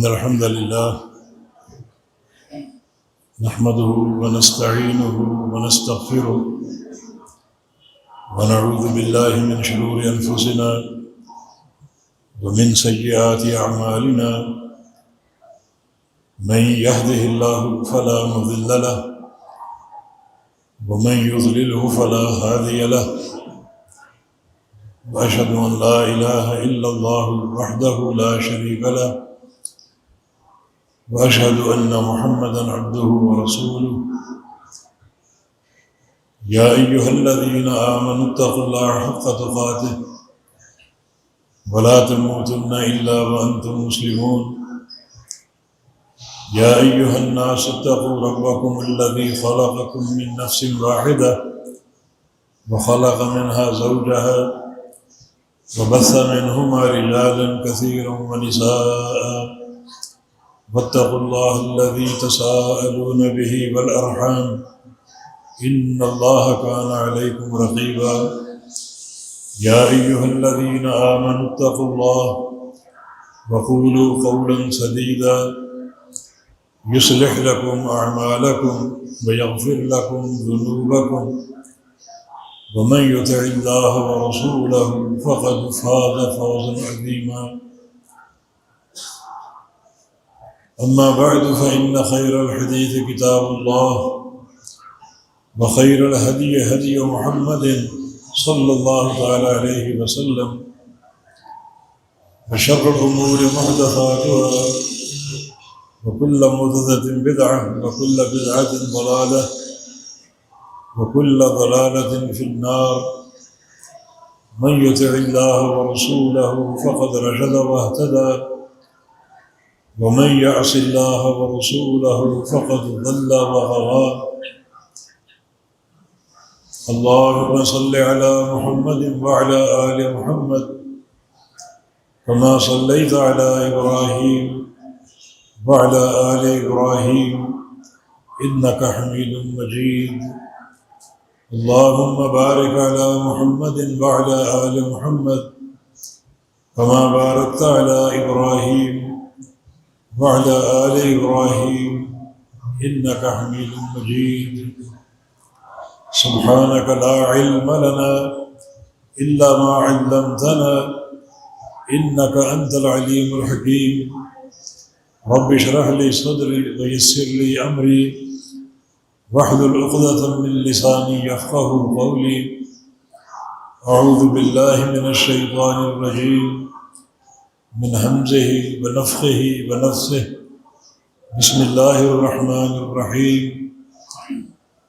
إن الحمد لله نحمده ونستعينه ونستغفره ونعوذ بالله من شرور أنفسنا ومن سيئات أعمالنا من يهده الله فلا مضل له ومن يضلله فلا هادي له وأشهد أن لا إله إلا الله وحده لا شريك له وأشهد أن محمدًا عبده ورسوله يا أيها الذين آمنوا اتقوا الله حق تقاته ولا تموتن إلا وأنتم مسلمون يا أيها الناس اتقوا ربكم الذي خلقكم من نفس واحدة وخلق منها زوجها وبث منهما رجالا كثيرا ونساء واتقوا الله الذي تساءلون به والأرحام إن الله كان عليكم رقيبا يا أيها الذين آمنوا اتقوا الله وقولوا قولا سديدا يصلح لكم أعمالكم ويغفر لكم ذنوبكم ومن يطع الله ورسوله فقد فاز فوزا عظيما أما بعد فإن خير الحديث كتاب الله وخير الهدي هدي محمد صلى الله تعالى عليه وسلم وشر الأمور محدثاتها وكل محدثة بدعة وكل بدعة ضلالة وكل ضلالة في النار من يطع الله ورسوله فقد رشد واهتدى ومن يعص الله ورسوله فقد ضل وغوى اللهم صل على محمد وعلى آل محمد كما صليت على إبراهيم وعلى آل إبراهيم إنك حميد مجيد اللهم بارك على محمد وعلى آل محمد كما باركت على إبراهيم وعلى آل إبراهيم إنك حميد مجيد سبحانك لا علم لنا إلا ما علمتنا إنك أنت العليم الحكيم رب اشرح لي صدري ويسر لي أمري واحلل عقدة من لساني يفقهوا قولي أعوذ بالله من الشيطان الرجيم من همزه ونفخه ونفثه بسم الله الرحمن الرحيم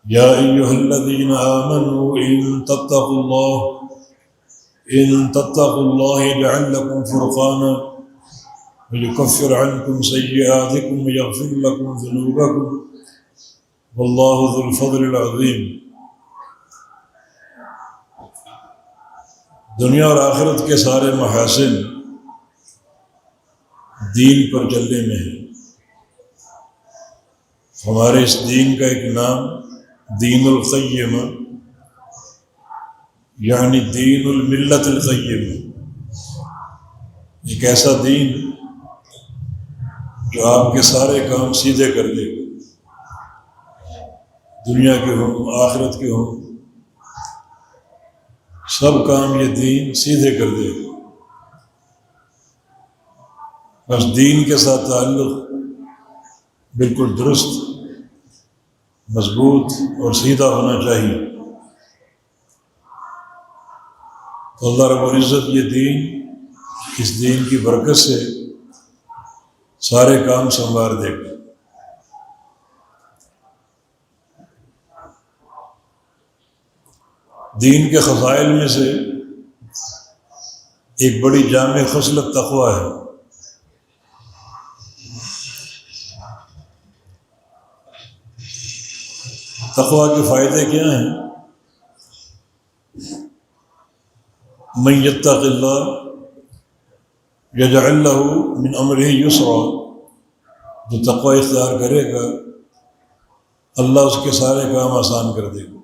يا أيها الذين آمنوا إن تتقوا الله يجعل لكم فرقانا ويكفر عنكم سيئاتكم ويغفر لكم ذنوبكم والله ذو الفضل العظيم. دنیا اور آخرت کے سارے محاسن دین پر چلنے میں ہے. ہمارے اس دین کا ایک نام دین القیمہ یعنی دین الملت القیمہ، ایک ایسا دین جو آپ کے سارے کام سیدھے کر دے گا، دنیا کے ہوں آخرت کے ہوں، سب کام یہ دین سیدھے کر دے گا. بس دین کے ساتھ تعلق بالکل درست، مضبوط اور سیدھا ہونا چاہیے. تو اللہ رب العزت یہ دین، اس دین کی برکت سے سارے کام سنوار دے گا. دین کے خصائل میں سے ایک بڑی جامع خصلت تقویٰ ہے. تقویٰ کے فائدے کیا ہیں؟ من یتق اللہ یجعل لہ من امرہ یسرا، جو تقویٰ اختیار کرے گا اللہ اس کے سارے کام آسان کر دے گا.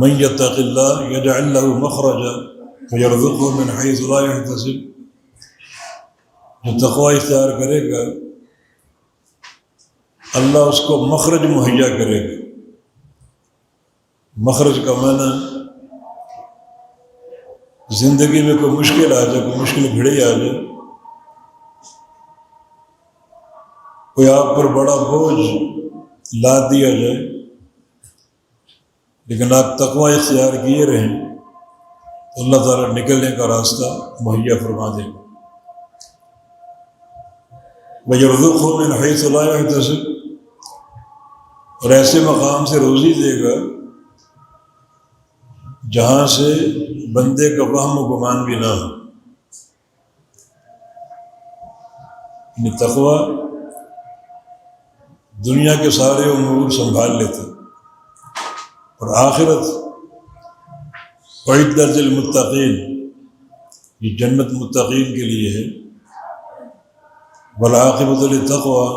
من یتق اللہ یجعل لہ مخرجا ویرزقہ من حیث لا یحتسب، جو تقوی اختیار کرے گا اللہ اس کو مخرج مہیا کرے گا۔ مخرج کا معنی زندگی میں کوئی مشکل آ جائے، کوئی مشکل گھڑی آ جائے، کوئی آپ پر بڑا بوجھ لاد دیا جائے، لیکن آپ تقوی اختیار کیے رہیں تو اللہ تعالیٰ نکلنے کا راستہ مہیا فرما دے گا۔ وَيَرْزُقْهُ مِنْ حَيْثُ لَا يَحْتَسِبُ، اور ایسے مقام سے روزی دے گا جہاں سے بندے کا وہم و گمان بھی نہ ہو۔ یعنی تقوی دنیا کے سارے امور سنبھال لیتے اور آخرت اعدت للمتقین، یہ جنت متقین کے لیے ہے۔ والعاقبۃ للتقوی،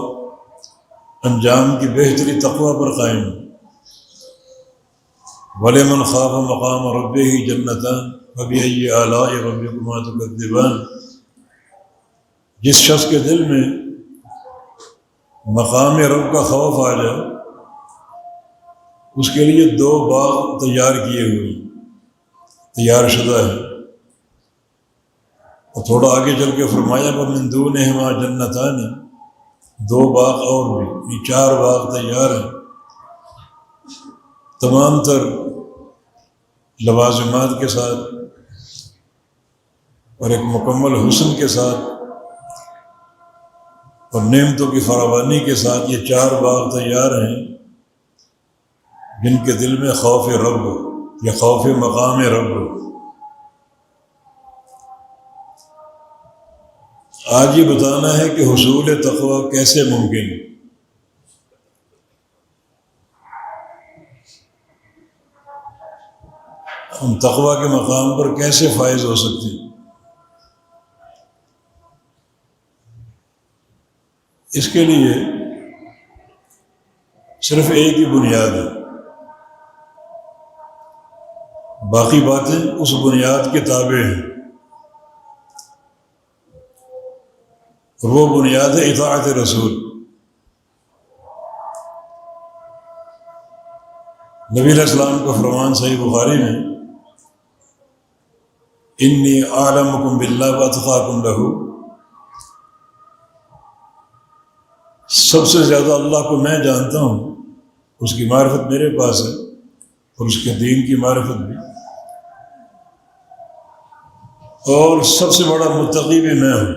انجام کی بہتری تقوی پر قائم۔ وَلِمَنْ خَافَ مَقَامَ رَبِّهِ جَنَّتَانِ فَبِأَيِّ آلَاءِ رَبِّكُمَا تُكَذِّبَانِ، جس شخص کے دل میں مقام رب کا خوف آ جائے اس کے لیے دو باغ تیار کیے ہوئے، تیار شدہ ہے۔ اور تھوڑا آگے چل کے فرمایا وَمِن دُونِهِمَا جَنَّتَانِ، دو باغ اور بھی، یعنی چار باغ تیار ہیں، تمام تر لوازمات کے ساتھ اور ایک مکمل حسن کے ساتھ اور نعمتوں کی فراوانی کے ساتھ یہ چار باغ تیار ہیں جن کے دل میں خوف رب یا خوف مقام رب۔ آج یہ بتانا ہے کہ حصول تقوی کیسے ممکن ہے۔ ہم تقوی کے مقام پر کیسے فائز ہو سکتے ہیں؟ اس کے لیے صرف ایک ہی بنیاد ہے، باقی باتیں اس بنیاد کے تابع ہیں، اور وہ بنیاد ہے اطاعت رسول۔ نبی علیہ السلام کا فرمان صحیح بخاری میں انی اعلمکم باللہ واتقاکم لہ، سب سے زیادہ اللہ کو میں جانتا ہوں، اس کی معرفت میرے پاس ہے اور اس کے دین کی معرفت بھی، اور سب سے بڑا متقی بھی میں ہوں۔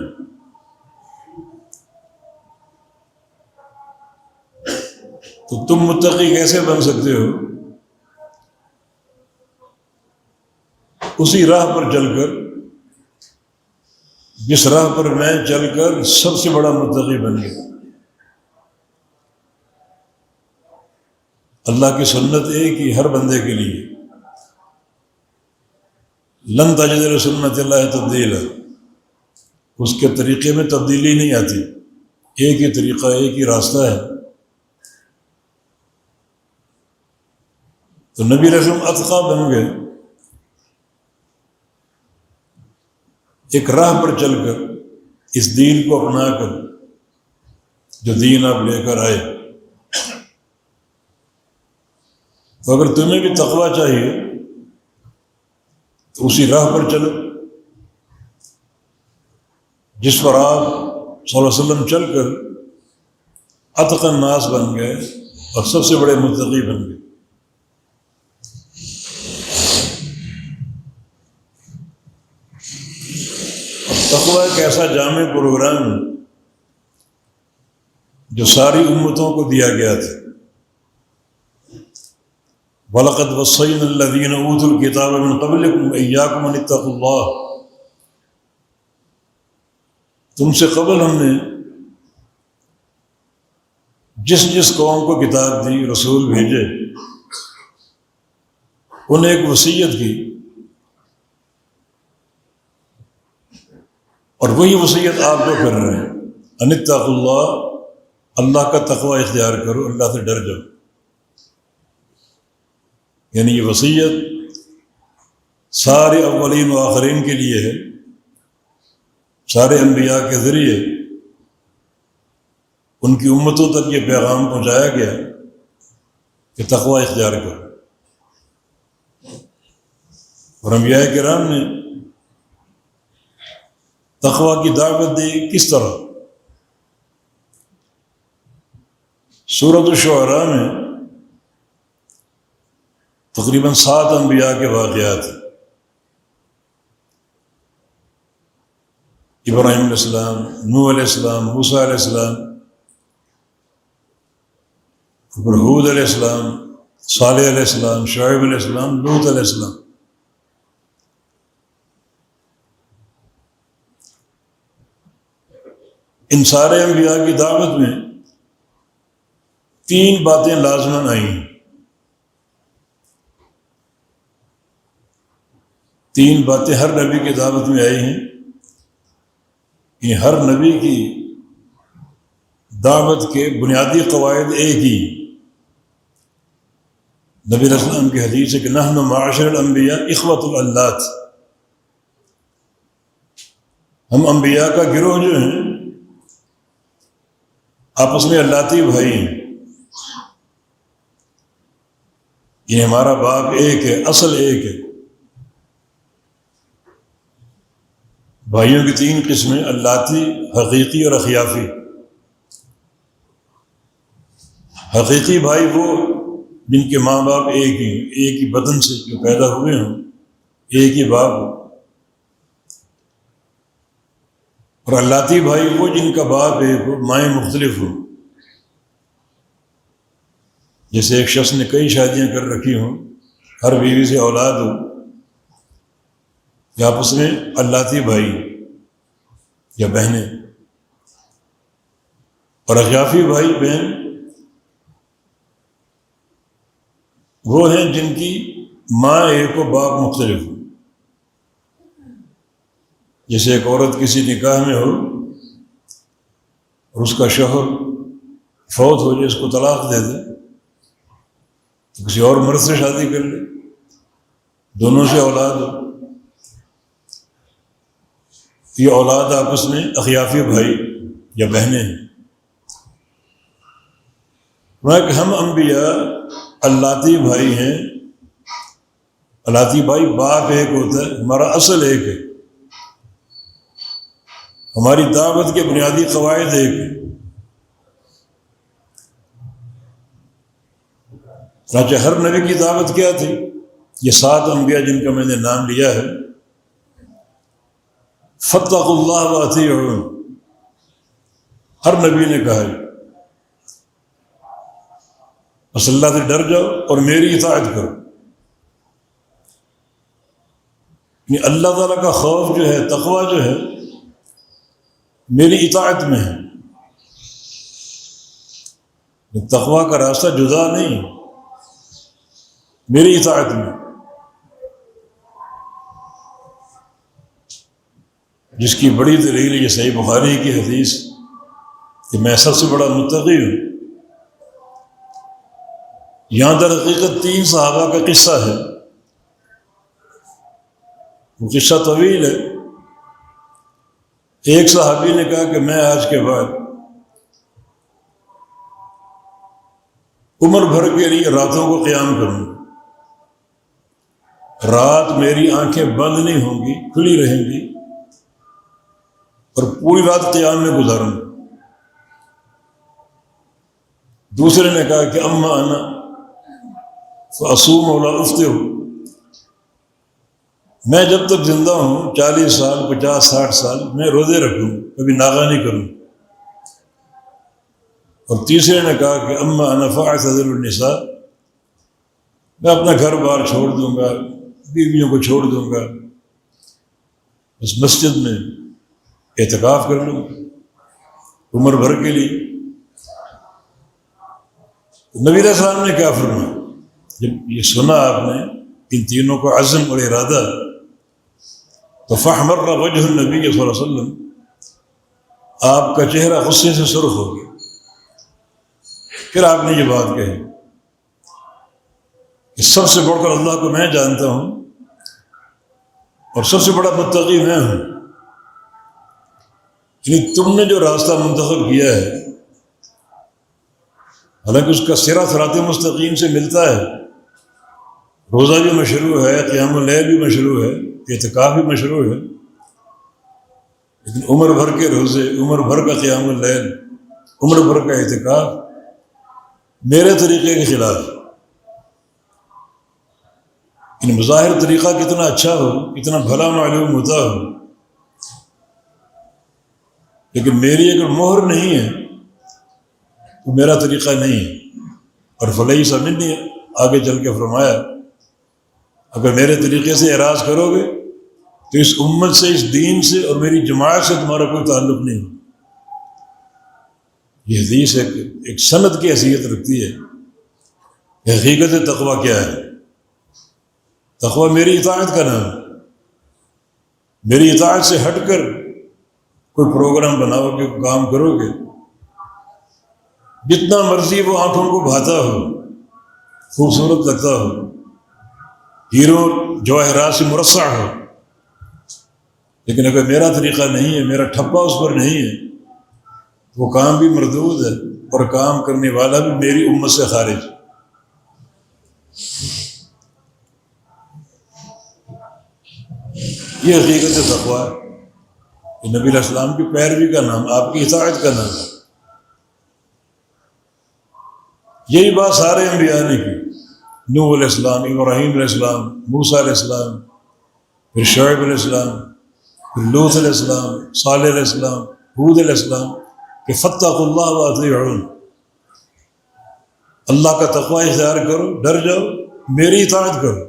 تو تم متقی کیسے بن سکتے ہو؟ اسی راہ پر چل کر جس راہ پر میں چل کر سب سے بڑا متقی بن گیا۔ اللہ کی سنت ایک ہی ہر بندے کے لیے، لن تجد لسنت اللہ تبدیلا، اس کے طریقے میں تبدیلی نہیں آتی، ایک ہی طریقہ، ایک ہی راستہ ہے۔ تو نبی رسول اتقا بن گئے، ایک راہ پر چل کر اس دین کو اپنا کر جو دین آپ لے کر آئے۔ تو اگر تمہیں بھی تقویٰ چاہیے تو اسی راہ پر چلو جس پر آپ صلی اللہ علیہ وسلم چل کر اتقی الناس بن گئے اور سب سے بڑے متقی بن گئے۔ تقویٰ ایک ایسا جامع پروگرام ہے جو ساری امتوں کو دیا گیا تھا۔ وَلَقَدْ وَصَّيْنَا الَّذِينَ أُوتُوا الْكِتَابَ مِنْ قَبْلِكُمْ وَإِيَّاكُمْ أَنِ اتَّقُوا اللَّهَ، تم سے قبل ہم نے جس جس قوم کو کتاب دی، رسول بھیجے، انہیں ایک وصیت کی، اور وہی وصیت آپ کو کر رہے ہیں، ان اتقوا اللہ، اللہ کا تقوی اختیار کرو، اللہ سے ڈر جاؤ۔ یعنی یہ وصیت سارے اولین و آخرین کے لیے ہے، سارے انبیاء کے ذریعے ان کی امتوں تک یہ پیغام پہنچایا گیا کہ تقوی اختیار کرو، اور انبیاء کرام نے تقوی کی دعوت دی کس طرح؟ سورۃ الشعراء میں تقریباً 7 انبیاء کے واقعات ہیں۔ ابراہیم علیہ السلام، نوح علیہ السلام، موسیٰ علیہ السلام، پھر ہود علیہ السلام، صالح علیہ السلام، شعیب علیہ السلام، لوط علیہ السلام۔ ان سارے انبیاء کی دعوت میں 3 باتیں لازماً آئی ہیں۔ 3 باتیں ہر نبی کی دعوت میں آئی ہیں۔ یہ ہر نبی کی دعوت کے بنیادی قواعد ایک ہی۔ نبی علیہ السلام کی حدیث ہے کہ نحن معاشر الانبیاء اخوۃ الاللات، ہم انبیاء کا گروہ جو ہیں آپس میں اللاتی بھائی ہیں، یہ ہمارا باپ ایک ہے، اصل ایک ہے۔ بھائیوں کی 3 قسمیں، اللاتی، حقیقی اور اخیافی۔ حقیقی بھائی وہ جن کے ماں باپ ایک ہی بدن سے جو پیدا ہوئے ہوں، ایک ہی باپ ہو۔ اور اللاتی بھائی وہ جن کا باپ ایک ہو، مائیں مختلف ہوں۔ جیسے ایک شخص نے کئی شادیاں کر رکھی ہوں، ہر بیوی سے اولاد ہو، یا آپس میں اللاتی بھائی یا بہنیں۔ اور اخیافی بھائی بہن وہ ہیں جن کی ماں ایک و باپ مختلف ہو۔ جیسے ایک عورت کسی نکاح میں ہو اور اس کا شوہر فوت ہو جائے، اس کو طلاق دے دے، تو کسی اور مرد سے شادی کر لے، دونوں سے اولاد ہو، یہ اولاد آپس میں اخیافی بھائی یا بہنیں ہیں۔ کہ ہم انبیاء اللاتی بھائی ہیں۔ اللاتی بھائی باپ ایک ہوتا ہے، ہمارا اصل ایک ہے، ہماری دعوت کے بنیادی قواعد ایک ہیں۔ چنانچہ ہر نبی کی دعوت کیا تھی؟ یہ 7 انبیاء جن کا میں نے نام لیا ہے، فاتقوا اللہ واطیعون، ہر نبی نے کہا ہے بس اللہ سے ڈر جاؤ اور میری اطاعت کرو۔ یعنی اللہ تعالیٰ کا خوف جو ہے، تقوی جو ہے، میری اطاعت میں ہے۔ تقوی کا راستہ جدا نہیں، میری اطاعت میں۔ جس کی بڑی دلیل یہ صحیح بخاری کی حدیث کہ میں سب سے بڑا متقی ہوں۔ یہاں در حقیقت 3 صحابہ کا قصہ ہے، وہ قصہ طویل ہے۔ ایک صحابی نے کہا کہ میں آج کے بعد عمر بھر کے لیے راتوں کو قیام کروں، رات میری آنکھیں بند نہیں ہوں گی، کھلی رہیں گی، اور پوری رات قیام میں گزاروں۔ دوسرے نے کہا کہ اما انا فاصوم ولا افطر، میں جب تک زندہ ہوں 40 سال 50 60 سال میں روزے رکھوں، کبھی ناغہ نہیں کروں۔ اور تیسرے نے کہا کہ اما انا فاعتزل النساء، میں اپنا گھر بار چھوڑ دوں گا، بیویوں کو چھوڑ دوں گا، بس مسجد میں اعتکاف کر لوں عمر بھر کے لیے۔ نبی علیہ السلام نے کیا فرمایا؟ جب یہ سنا آپ نے ان تینوں کو عزم اور ارادہ، تو فاحمر وجہ النبی صلی اللہ علیہ وسلم، آپ کا چہرہ غصے سے سرخ ہو گیا۔ پھر آپ نے یہ بات کہی کہ سب سے بڑھ کر اللہ کو میں جانتا ہوں اور سب سے بڑا متقی میں ہوں، یعنی تم نے جو راستہ منتخب کیا ہے حالانکہ اس کا سرا صراط مستقیم سے ملتا ہے. روزہ بھی مشروع ہے، قیام اللیل بھی مشروع ہے، اعتکاف بھی مشروع ہے، لیکن عمر بھر کے روزے، عمر بھر کا قیام اللیل، عمر بھر کا اعتکاف میرے طریقے کے خلاف. ان بظاہر طریقہ کتنا اچھا ہو، کتنا بھلا معلوم ہوتا ہو، لیکن میری اگر مہر نہیں ہے تو میرا طریقہ نہیں ہے. اور فلیس منی آگے چل کے فرمایا اگر میرے طریقے سے اعراض کرو گے تو اس امت سے، اس دین سے اور میری جماعت سے تمہارا کوئی تعلق نہیں. یہ حدیث ایک سند کی حیثیت رکھتی ہے. حقیقت تقویٰ کیا ہے؟ تقویٰ میری اطاعت کا نام. میری اطاعت سے ہٹ کر کوئی پروگرام بناؤ گے، کام کرو گے، جتنا مرضی وہ آنکھوں کو بھاتا ہو، خوبصورت لگتا ہو، ہیرو جواہرات سے مرصع ہو، لیکن اگر میرا طریقہ نہیں ہے، میرا ٹھپا اس پر نہیں ہے، وہ کام بھی مردود ہے اور کام کرنے والا بھی میری امت سے خارج. یہ حقیقت تقویٰ ہے. یہ نبی علیہ السلام کی پیروی کا نام، آپ کی اطاعت کا نام ہے. یہی بات سارے انبیاء نے کی. نوح علیہ السلام، ابراہیم علیہ السلام، موسیٰ علیہ السلام، پھر شعیب علیہ السلام، پھر لوط علیہ السلام، صالح علیہ السلام، ہود علیہ السلام، کہ فاتقوا اللہ واطیعون، اللہ کا تقوی اختیار کرو، ڈر جاؤ، میری اطاعت کرو.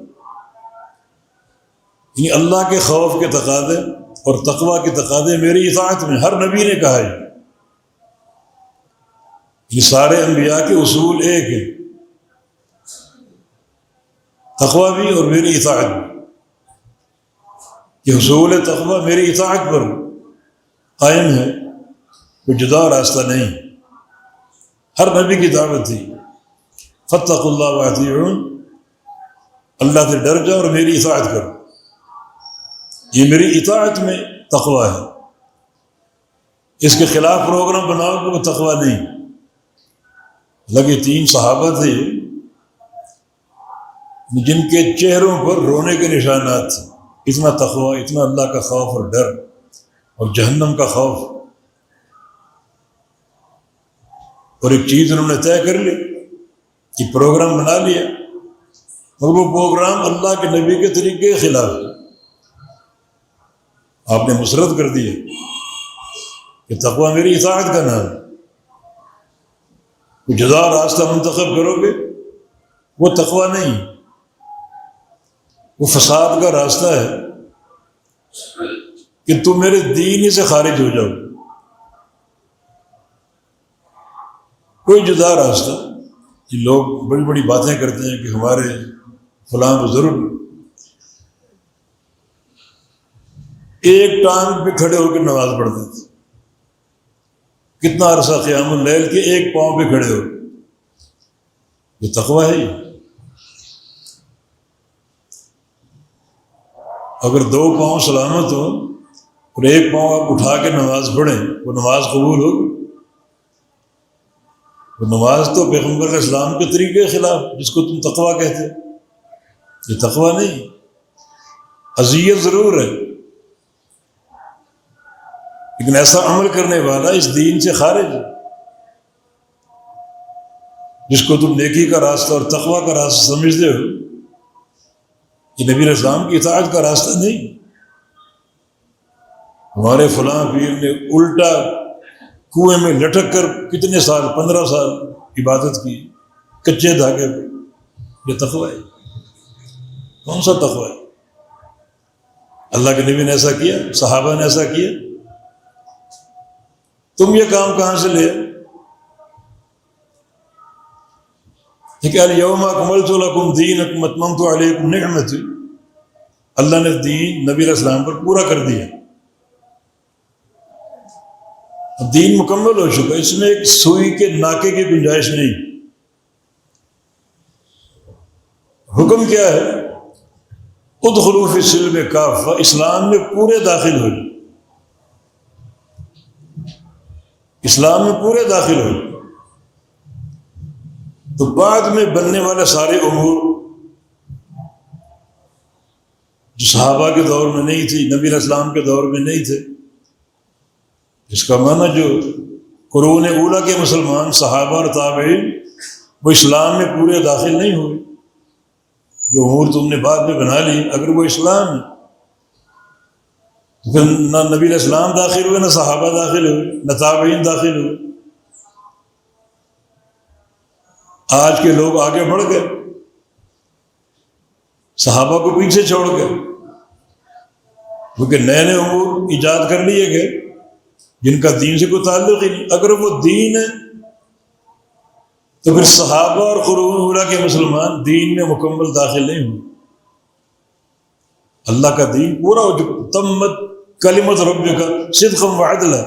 یعنی اللہ کے خوف کے تقاضے اور تقوی کے تقاضے میری اطاعت میں. ہر نبی نے کہا ہے. یہ سارے انبیاء کے اصول ایک ہیں، تقوی بھی اور میری اطاعت بھی. یہ حصول تقوی میری اطاعت پر قائم ہے، کوئی جدا راستہ نہیں. ہر نبی کی دعوت تھی فاتقوا اللہ واطیعون، اللہ سے ڈر جاؤ اور میری اطاعت کرو. یہ میری اطاعت میں تقوی ہے. اس کے خلاف پروگرام بناؤ کہ وہ تقوی نہیں. لگے 3 صحابہ تھے جن کے چہروں پر رونے کے نشانات تھے. اتنا تقوی، اتنا اللہ کا خوف اور ڈر اور جہنم کا خوف. اور ایک چیز انہوں نے طے کر لی کہ پروگرام بنا لیا، اور وہ پروگرام اللہ کے نبی کے طریقے کے خلاف. آپ نے مسرت کر دیا کہ تقوی میری اطاعت کا نام. کوئی جدا راستہ منتخب کرو گے وہ تقوی نہیں، وہ فساد کا راستہ ہے کہ تم میرے دین ہی سے خارج ہو جاؤ. کوئی جدا راستہ. کہ لوگ بڑی بڑی باتیں کرتے ہیں کہ ہمارے فلاں بزرگ ایک ٹانگ پہ کھڑے ہو کے نماز پڑھتے تھے. کتنا عرصہ قیام اللیل کے ایک پاؤں پہ کھڑے ہو. یہ تقوی ہے. اگر 2 پاؤں سلامت ہو اور ایک پاؤں آپ اٹھا کے نماز پڑھیں، وہ نماز قبول ہوگی؟ وہ نماز تو پیغمبر علیہ السلام کے طریقے کے خلاف، جس کو تم تقوی کہتے. یہ تقوی نہیں. اذیت ضرور ہے، لیکن ایسا عمل کرنے والا اس دین سے خارج ہے جس کو تم نیکی کا راستہ اور تقوی کا راستہ سمجھتے ہو. یہ نبی علیہ السلام کی اطاعت کا راستہ نہیں. ہمارے فلاں پیر نے الٹا کنویں میں لٹک کر کتنے سال، 15 سال عبادت کی کچے دھاگے پہ. یہ تقوی ہے؟ کون سا تقوی ہے؟ اللہ کے نبی نے ایسا کیا، صحابہ نے ایسا کیا. تم یہ کام کہاں سے لے؟ کہ الیوم اکملت لکم دینکم اتممت علیکم نعمتی. اللہ نے دین نبی علیہ السلام پر پورا کر دیا. دین مکمل ہو چکا. اس میں ایک سوئی کے ناکے کی گنجائش نہیں. حکم کیا ہے؟ ادخلوا فی السلم کافہ، اسلام میں پورے داخل ہو جائے. اسلام میں پورے داخل ہو جائے. تو بعد میں بننے والے سارے امور جو صحابہ کے دور میں نہیں تھی، نبی علیہ السلام کے دور میں نہیں تھے، اس کا معنی جو قرون اولیٰ کے مسلمان صحابہ اور تابعین وہ اسلام میں پورے داخل نہیں ہوئے۔ جو امور تم نے بعد میں بنا لی، اگر وہ اسلام ہے تو پھر نہ نبی علیہ السلام داخل ہوئے، نہ صحابہ داخل ہوئے، نہ تابعین داخل ہوئے۔ آج کے لوگ آگے بڑھ گئے، صحابہ کو پیچھے چھوڑ گئے، کیونکہ نئے نئے امور ایجاد کر لیے گئے جن کا دین سے کوئی تعلق ہی نہیں۔ اگر وہ دین ہے تو پھر صحابہ اور قرون اولیٰ کے مسلمان دین میں مکمل داخل نہیں ہوئے۔ اللہ کا دین پورا ہو چکا، تمت کلمت ربک صدقا وعدلا،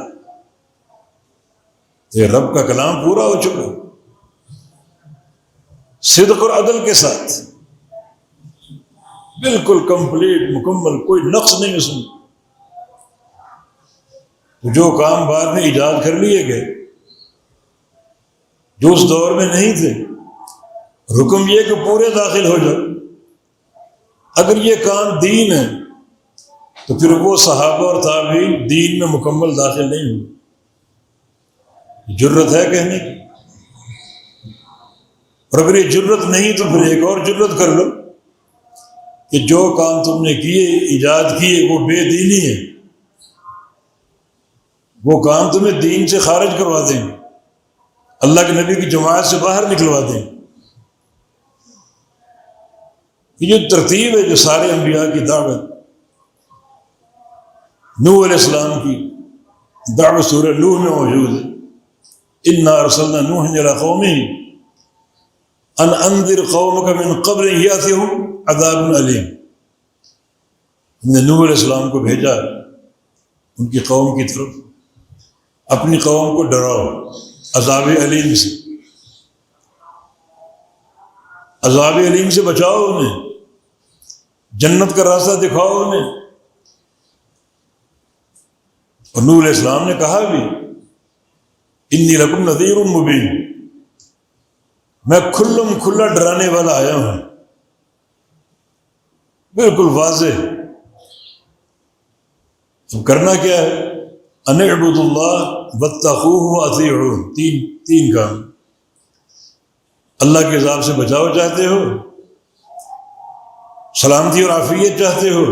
یہ رب کا کلام پورا ہو چکا صدق اور عدل کے ساتھ، بالکل کمپلیٹ مکمل، کوئی نقص نہیں اس میں۔ جو کام بعد میں ایجاد کر لیے گئے جو اس دور میں نہیں تھے، حکم یہ کہ پورے داخل ہو جاؤ۔ اگر یہ کام دین ہے تو پھر وہ صحابہ اور تابعین دین میں مکمل داخل نہیں ہوئے۔ جرت ہے کہنے کی، اور اگر یہ جرت نہیں تو پھر ایک اور جرت کر لو کہ جو کام تم نے کیے ایجاد کیے وہ بے دینی ہے، وہ کام تمہیں دین سے خارج کروا دیں گے، اللہ کے نبی کی جماعت سے باہر نکلوا دیں گے۔ یہ ترتیب ہے جو سارے انبیاء کی دعوت، نوح علیہ السلام کی دعوت سورہ نوح میں موجود ہے، انا ارسلنا نوحا الی قومہ ان انذر قومک من قبل ان یاتیہم عذاب علیم۔ ہم نے نوح علیہ السلام کو بھیجا ان کی قوم کی طرف، اپنی قوم کو ڈراؤ عذاب علیم سے، عذاب علیم سے بچاؤ انہیں، جنت کا راستہ دکھاؤ انہیں۔ اور نوح علیہ السلام نے کہا بھی انی لکم نذیر مبین، میں کھلم کھلا ڈرانے والا آیا ہوں، بالکل واضح۔ اب کرنا کیا ہے؟ ان اعبدوا اللہ واتقوہ واطیعون، تین کام۔ اللہ کے عذاب سے بچاؤ چاہتے ہو، سلامتی اور عافیت چاہتے ہو،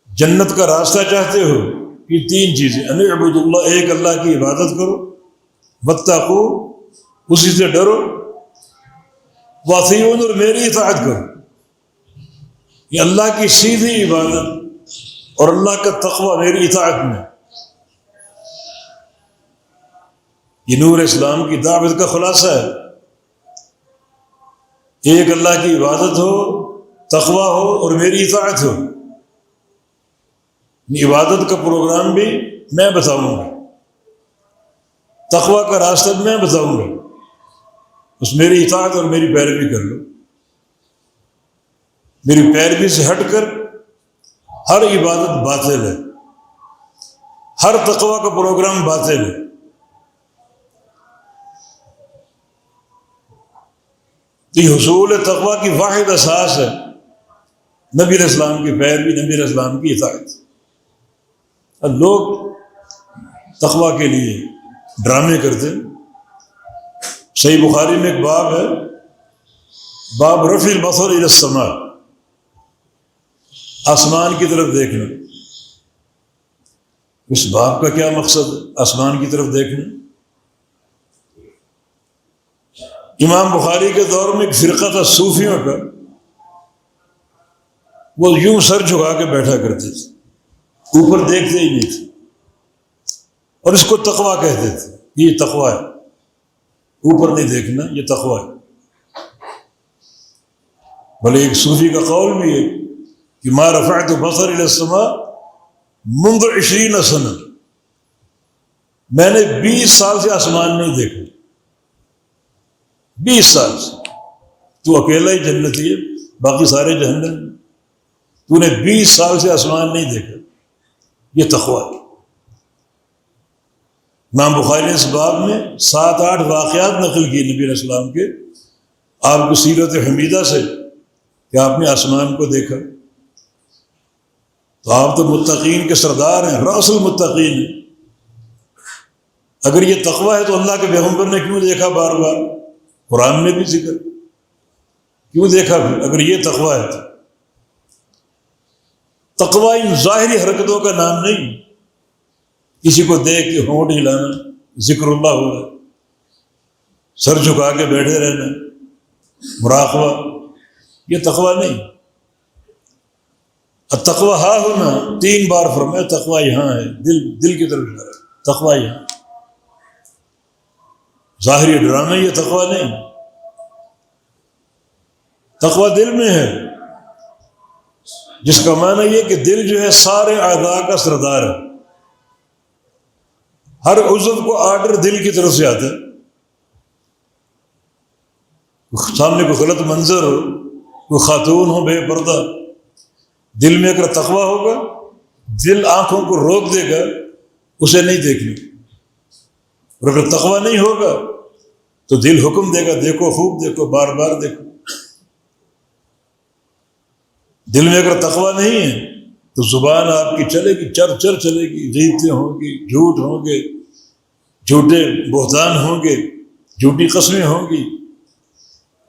جنت کا راستہ چاہتے ہو، یہ تین چیزیں، ان اعبدوا اللہ، ایک اللہ کی عبادت کرو، واتقوہ اسی سے ڈرو، واطیعون اور میری اطاعت کرو۔ یہ اللہ کی سیدھی عبادت اور اللہ کا تقوی میری اطاعت میں، یہ نور اسلام کی دعوت کا خلاصہ ہے۔ ایک اللہ کی عبادت ہو، تقوی ہو اور میری اطاعت ہو۔ عبادت کا پروگرام بھی میں بتاؤں گا، تقوی کا راستہ بھی میں بتاؤں گا، بس میری اطاعت اور میری پیروی کر لو۔ میری پیروی سے ہٹ کر ہر عبادت باطل ہے، ہر تقوی کا پروگرام باطل ہے۔ یہ حصول تقوی کی واحد اساس ہے نبی علیہ السلام کی پیروی، نبی علیہ السلام کی اطاعت۔ اب لوگ تقوی کے لیے ڈرامے کرتے ہیں۔ صحیح بخاری میں ایک باب ہے، باب رفع البصر الی السماء، آسمان کی طرف دیکھنا۔ اس باب کا کیا مقصد ہے آسمان کی طرف دیکھنا؟ امام بخاری کے دور میں ایک فرقہ تھا صوفیوں کا، وہ یوں سر جھکا کے بیٹھا کرتے تھے، اوپر دیکھتے ہی نہیں تھے، اور اس کو تقویٰ کہتے تھے۔ یہ تقویٰ ہے، اوپر نہیں دیکھنا، یہ تقویٰ ہے۔ بھلے ایک صوفی کا قول بھی ہے کہ ما رفعت بصر الی السماء منذ 20 سنہ، میں نے 20 سال سے آسمان نہیں دیکھا، 20 سال سے۔ تو اکیلا ہی جنتی ہے، باقی سارے جہنم۔ تو نے 20 سال سے آسمان نہیں دیکھا، یہ تقویٰ ہے۔ امام بخاری نے اس باب میں 7-8 واقعات نقل کیے نبی علیہ السلام کے، آپ کی سیرت حمیدہ سے، کہ آپ نے آسمان کو دیکھا۔ تو آپ تو متقین کے سردار ہیں، رأس المتقین ہیں۔ اگر یہ تقویٰ ہے تو اللہ کے پیغمبر نے کیوں دیکھا بار بار؟ قرآن میں بھی ذکر، کیوں دیکھا پھر اگر یہ تقویٰ ہے تو؟ تقویٰ ان ظاہری حرکتوں کا نام نہیں، کسی کو دیکھ کے ہونٹ ہلانا، ذکر اللہ ہو رہا ہے، سر جھکا کے بیٹھے رہنا، مراقبہ، یہ تقویٰ نہیں۔ التقویٰ ہاں ہونا 3 بار فرمایا، تقویٰ یہاں ہے، دل کی طرف اشارہ ہے، تقویٰ یہاں۔ ظاہری ڈرامے یہ تقویٰ نہیں، تقویٰ دل میں ہے، جس کا معنی یہ کہ دل جو ہے سارے اعضاء کا سردار ہے، ہر عضو کو آرڈر دل کی طرف سے آتا ہے۔ سامنے کوئی غلط منظر ہو، کوئی خاتون ہو بے پردہ، دل میں اگر تقویٰ ہوگا، دل آنکھوں کو روک دے گا اسے نہیں دیکھنے، اور اگر تقویٰ نہیں ہوگا تو دل حکم دے گا دیکھو، خوب دیکھو، بار بار دیکھو۔ دل میں اگر تقویٰ نہیں ہے تو زبان آپ کی چلے گی، چر چر چلے گی، غیبتیں ہوں گی، جھوٹ ہوں گے، جھوٹے بہتان ہوں گے، جھوٹی قسمیں ہوں گی،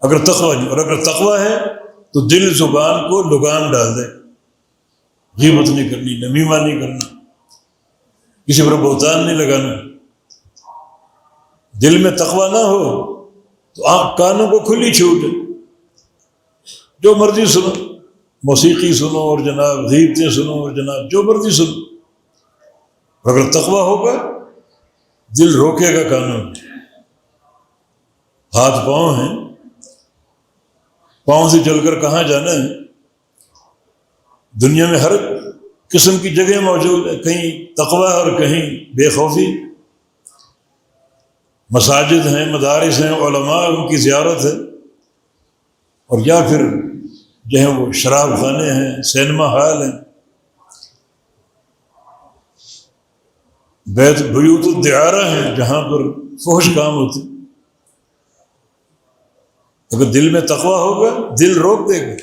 اگر تقویٰ نہیں۔ اور اگر تقویٰ ہے تو دل زبان کو لگام ڈال دے، غیبت نہیں کرنی، نمیمہ نہیں کرنا، کسی پر بہتان نہیں لگانا۔ دل میں تقویٰ نہ ہو تو کانوں کو کھلی چھوٹ ہے، جو مرضی سنو، موسیقی سنو اور جناب غیبتیں سنو اور جناب جو مرضی سنو۔ اور اگر تقویٰ ہوگا دل روکے گا کانوں میں۔ ہاتھ پاؤں ہیں، پاؤں سے چل کر کہاں جانا ہے؟ دنیا میں ہر قسم کی جگہ موجود ہے، کہیں تقویٰ اور کہیں بے خوفی۔ مساجد ہیں، مدارس ہیں، علماء ان کی زیارت ہے، اور یا پھر جو ہیں وہ شراب خانے ہیں، سینما ہال ہیں، بیوت الدعارہ ہیں جہاں پر فحش کام ہوتے۔ اگر دل میں تقویٰ ہوگا دل روک دے گا،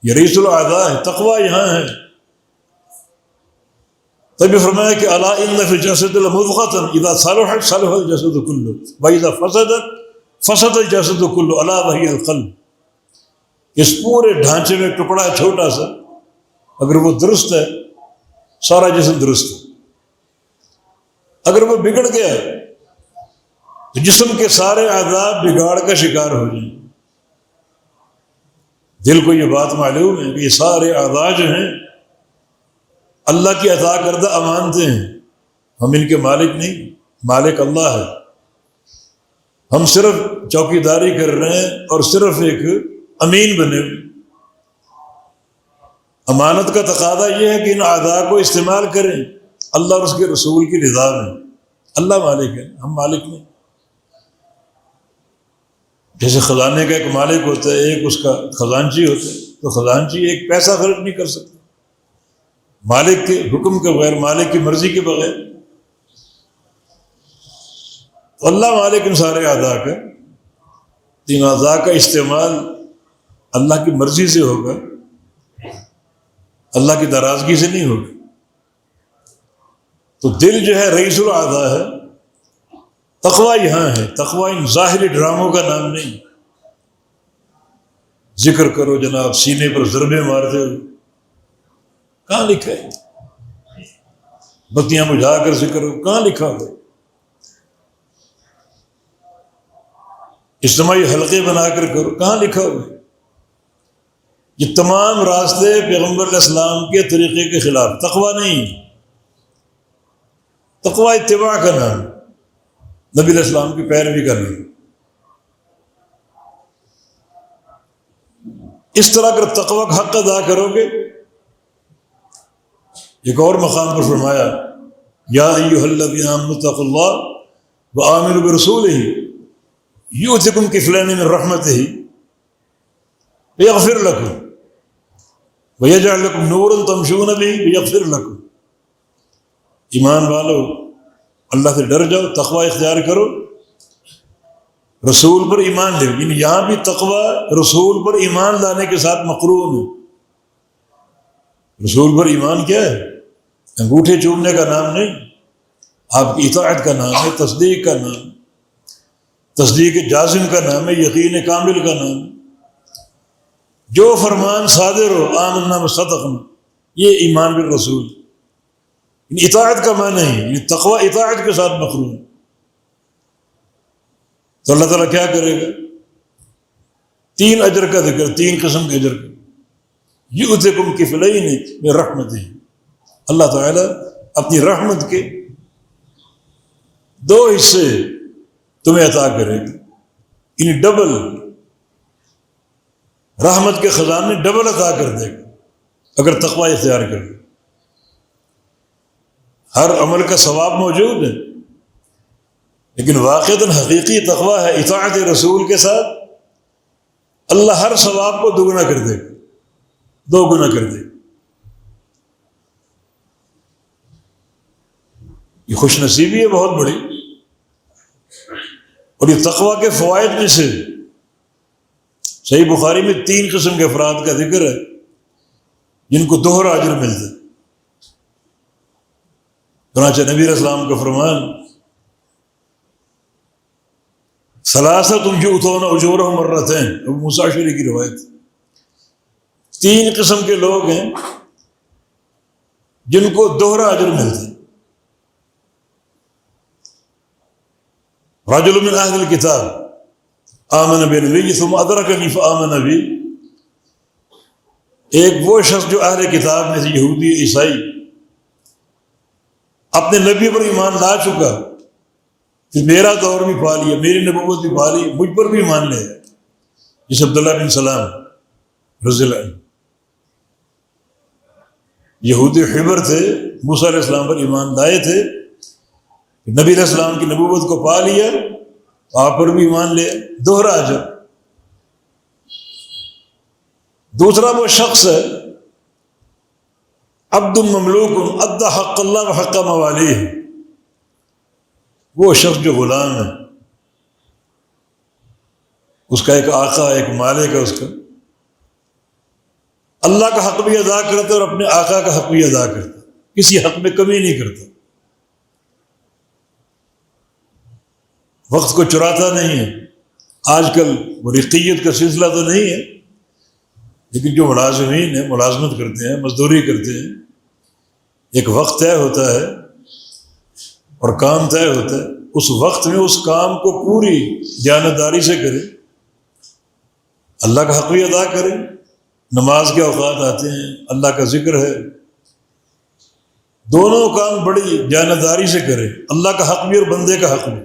یہ رئیس الاعضاء ہے، تقویٰ یہاں ہے۔ تبھی فرمایا کہ الا ان فی الجسد لمضغۃ اذا صلحت صلح الجسد كله واذا فسدت فسد الجسد كله الا وهي القلب۔ اس پورے ڈھانچے میں ٹکڑا ہے چھوٹا سا، اگر وہ درست ہے سارا جسم درست ہے، اگر وہ بگڑ گیا تو جسم کے سارے اعضاء بگاڑ کا شکار ہو جائیں۔ دل کو یہ بات معلوم ہے کہ یہ سارے اعضاء جو ہیں اللہ کی عطا کردہ امانتیں ہیں، ہم ان کے مالک نہیں، مالک اللہ ہے۔ ہم صرف چوکی داری کر رہے ہیں اور صرف ایک امین بنے ہوئے۔ امانت کا تقاضا یہ ہے کہ ان اعضاء کو استعمال کریں اللہ اور اس کے رسول کی رضا میں۔ اللہ مالک ہے، ہم مالک نہیں۔ جیسے خزانے کا ایک مالک ہوتا ہے، ایک اس کا خزانچی ہوتا ہے، تو خزانچی ایک پیسہ خرچ نہیں کر سکتا مالک کے حکم کے بغیر، مالک کی مرضی کے بغیر۔ تو اللہ مالک ان سارے اعضاء کا، ان اعضاء کا استعمال اللہ کی مرضی سے ہوگا، اللہ کی ناراضگی سے نہیں ہوگا۔ تو دل جو ہے رئیس الاعضاء ہے، تقویٰ یہاں ہے۔ تقویٰ ان ظاہری ڈراموں کا نام نہیں، ذکر کرو جناب سینے پر ضربے مارتے ہو، کہاں لکھا ہے؟ بتیاں بجھا کر ذکر ہو، کہاں لکھا ہو؟ اجتماعی حلقے بنا کر کرو، کہاں لکھا ہو؟ یہ تمام راستے پیغمبر علیہ السلام کے طریقے کے خلاف، تقویٰ نہیں۔ تقویٰ اتباع کا نام، نبی علیہ السلام کی پیروی کرنا۔ اس طرح اگر تقویٰ کا حق ادا کرو گے، ایک اور مقام پر فرمایا یا ایھا الذین آمنوا اتقوا اللہ وآمنوا برسولہ یؤتکم کفلین من رحمتہ ویغفر لکم ویجعل لکم نورا تمشون بہ ویغفر لکم۔ ایمان والو، اللہ سے ڈر جاؤ، تقوی اختیار کرو، رسول پر ایمان لے۔ یعنی یہاں بھی تقوی رسول پر ایمان لانے کے ساتھ مقرون ہے۔ رسول پر ایمان کیا ہے؟ انگوٹھے چومنے کا نام نہیں، آپ کی اطاعت کا نام ہے، تصدیق کا نام، تصدیق جازم کا نام ہے، یقین کامل کا نام ہے۔ جو فرمان صادر ہو آمنا وصدقنا، یہ ایمان بالرسول۔ اطاعت کا معنی ہے، یہ تقوی اطاعت کے ساتھ مقرون۔ تو اللہ تعالیٰ کیا کرے گا؟ 3 اجر کا ذکر، 3 قسم کے اجر کا۔ یؤتکم کفلین من رحمتہ، اللہ تعالیٰ اپنی رحمت کے 2 حصے تمہیں عطا کرے گا، یعنی ڈبل رحمت کے خزانے ڈبل عطا کر دے گا اگر تقوی اختیار کر لے۔ ہر عمل کا ثواب موجود ہے، لیکن واقعتاً حقیقی تقوی ہے اطاعت رسول کے ساتھ اللہ ہر ثواب کو دوگنا کر دے گا، 2 گنا کر دے گا۔ یہ خوش نصیبی ہے بہت بڑی۔ اور یہ تقوی کے فوائد میں سے صحیح بخاری میں 3 قسم کے افراد کا ذکر ہے جن کو دوہرا اجر ملتا ہے۔ چنانچہ نبی علیہ السلام کا فرمان، ثلاثۃ یؤتون اجورهم مرتين، ابو موسیٰ اشعری کی روایت۔ 3 قسم کے لوگ ہیں جن کو دوہرا اجر ملتا ہے۔ رجل من اہل الکتاب آمن بالنبی ثم ادرکنی فآمن بی، ایک وہ شخص جو اہل کتاب میں سے یہودی عیسائی اپنے نبی پر ایمان لا چکا، پھر میرا دور بھی پا لیا، میری نبوت بھی پا لی، مجھ پر بھی ایمان لے، جس عبداللہ بن سلام رضی اللہ عنہ، یہودی حبر تھے، موسیٰ علیہ السلام پر ایمان لائے تھے، نبی علیہ السلام کی نبوت کو پا لیا، آپ پر بھی ایمان لے، دوہرا اجر۔ دوسرا وہ شخص ہے عبد مملوک ادى حق اللہ وحق موالیہ، وہ شخص جو غلام ہے، اس کا ایک آقا، ایک مالک ہے، اس کا اللہ کا حق بھی ادا کرتا ہے اور اپنے آقا کا حق بھی ادا کرتا ہے، کسی حق میں کمی نہیں کرتا، وقت کو چراتا نہیں ہے۔ آج کل وہ رقیت کا سلسلہ تو نہیں ہے، لیکن جو ملازمین ہیں، ملازمت کرتے ہیں، مزدوری کرتے ہیں، ایک وقت طے ہوتا ہے اور کام طے ہوتا ہے، اس وقت میں اس کام کو پوری دیانتداری سے کرے، اللہ کا حق بھی ادا کرے، نماز کے اوقات آتے ہیں، اللہ کا ذکر ہے، دونوں کام بڑی دیانتداری سے کرے، اللہ کا حق بھی اور بندے کا حق بھی،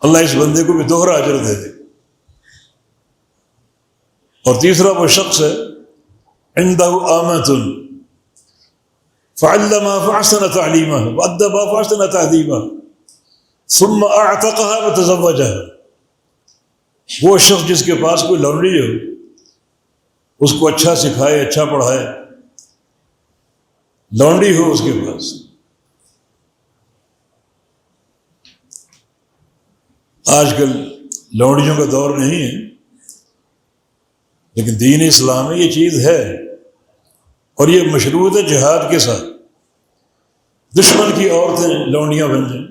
اللہ اس بندے کو بھی دوہرا اجر دے دے۔ اور تیسرا وہ شخص ہے عنده آمة فعلمها فاحسن تعلیمها وادبها فاحسن تهذیبها ثم اعتقها وتزوجها، وہ شخص جس کے پاس کوئی لونڈی ہو، اس کو اچھا سکھائے، اچھا پڑھائے، لونڈی ہو اس کے پاس۔ آج کل لونڈیوں کا دور نہیں ہے، لیکن دین اسلام میں یہ چیز ہے، اور یہ مشروط ہے جہاد کے ساتھ۔ دشمن کی عورتیں لونڈیاں بن جائیں،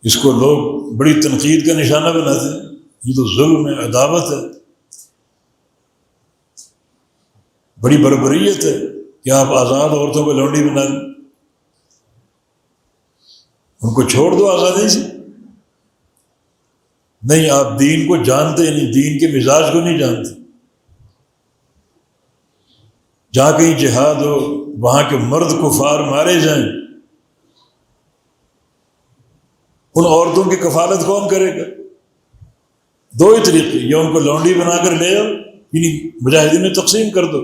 اس کو لوگ بڑی تنقید کا نشانہ بناتے ہیں، یہ تو ظلم ہے، عداوت ہے، بڑی بربریت ہے کہ آپ آزاد عورتوں کو لونڈی بنا لیں، ان کو چھوڑ دو آزادی سے۔ نہیں، آپ دین کو جانتے نہیں، دین کے مزاج کو نہیں جانتے۔ جہاں کہیں جہاد ہو، وہاں کے مرد کفار مارے جائیں، ان عورتوں کی کفالت کون کرے گا؟ 2 ہی طریقے، یا ان کو لونڈی بنا کر لے آؤ، یعنی مجاہدین میں تقسیم کر دو،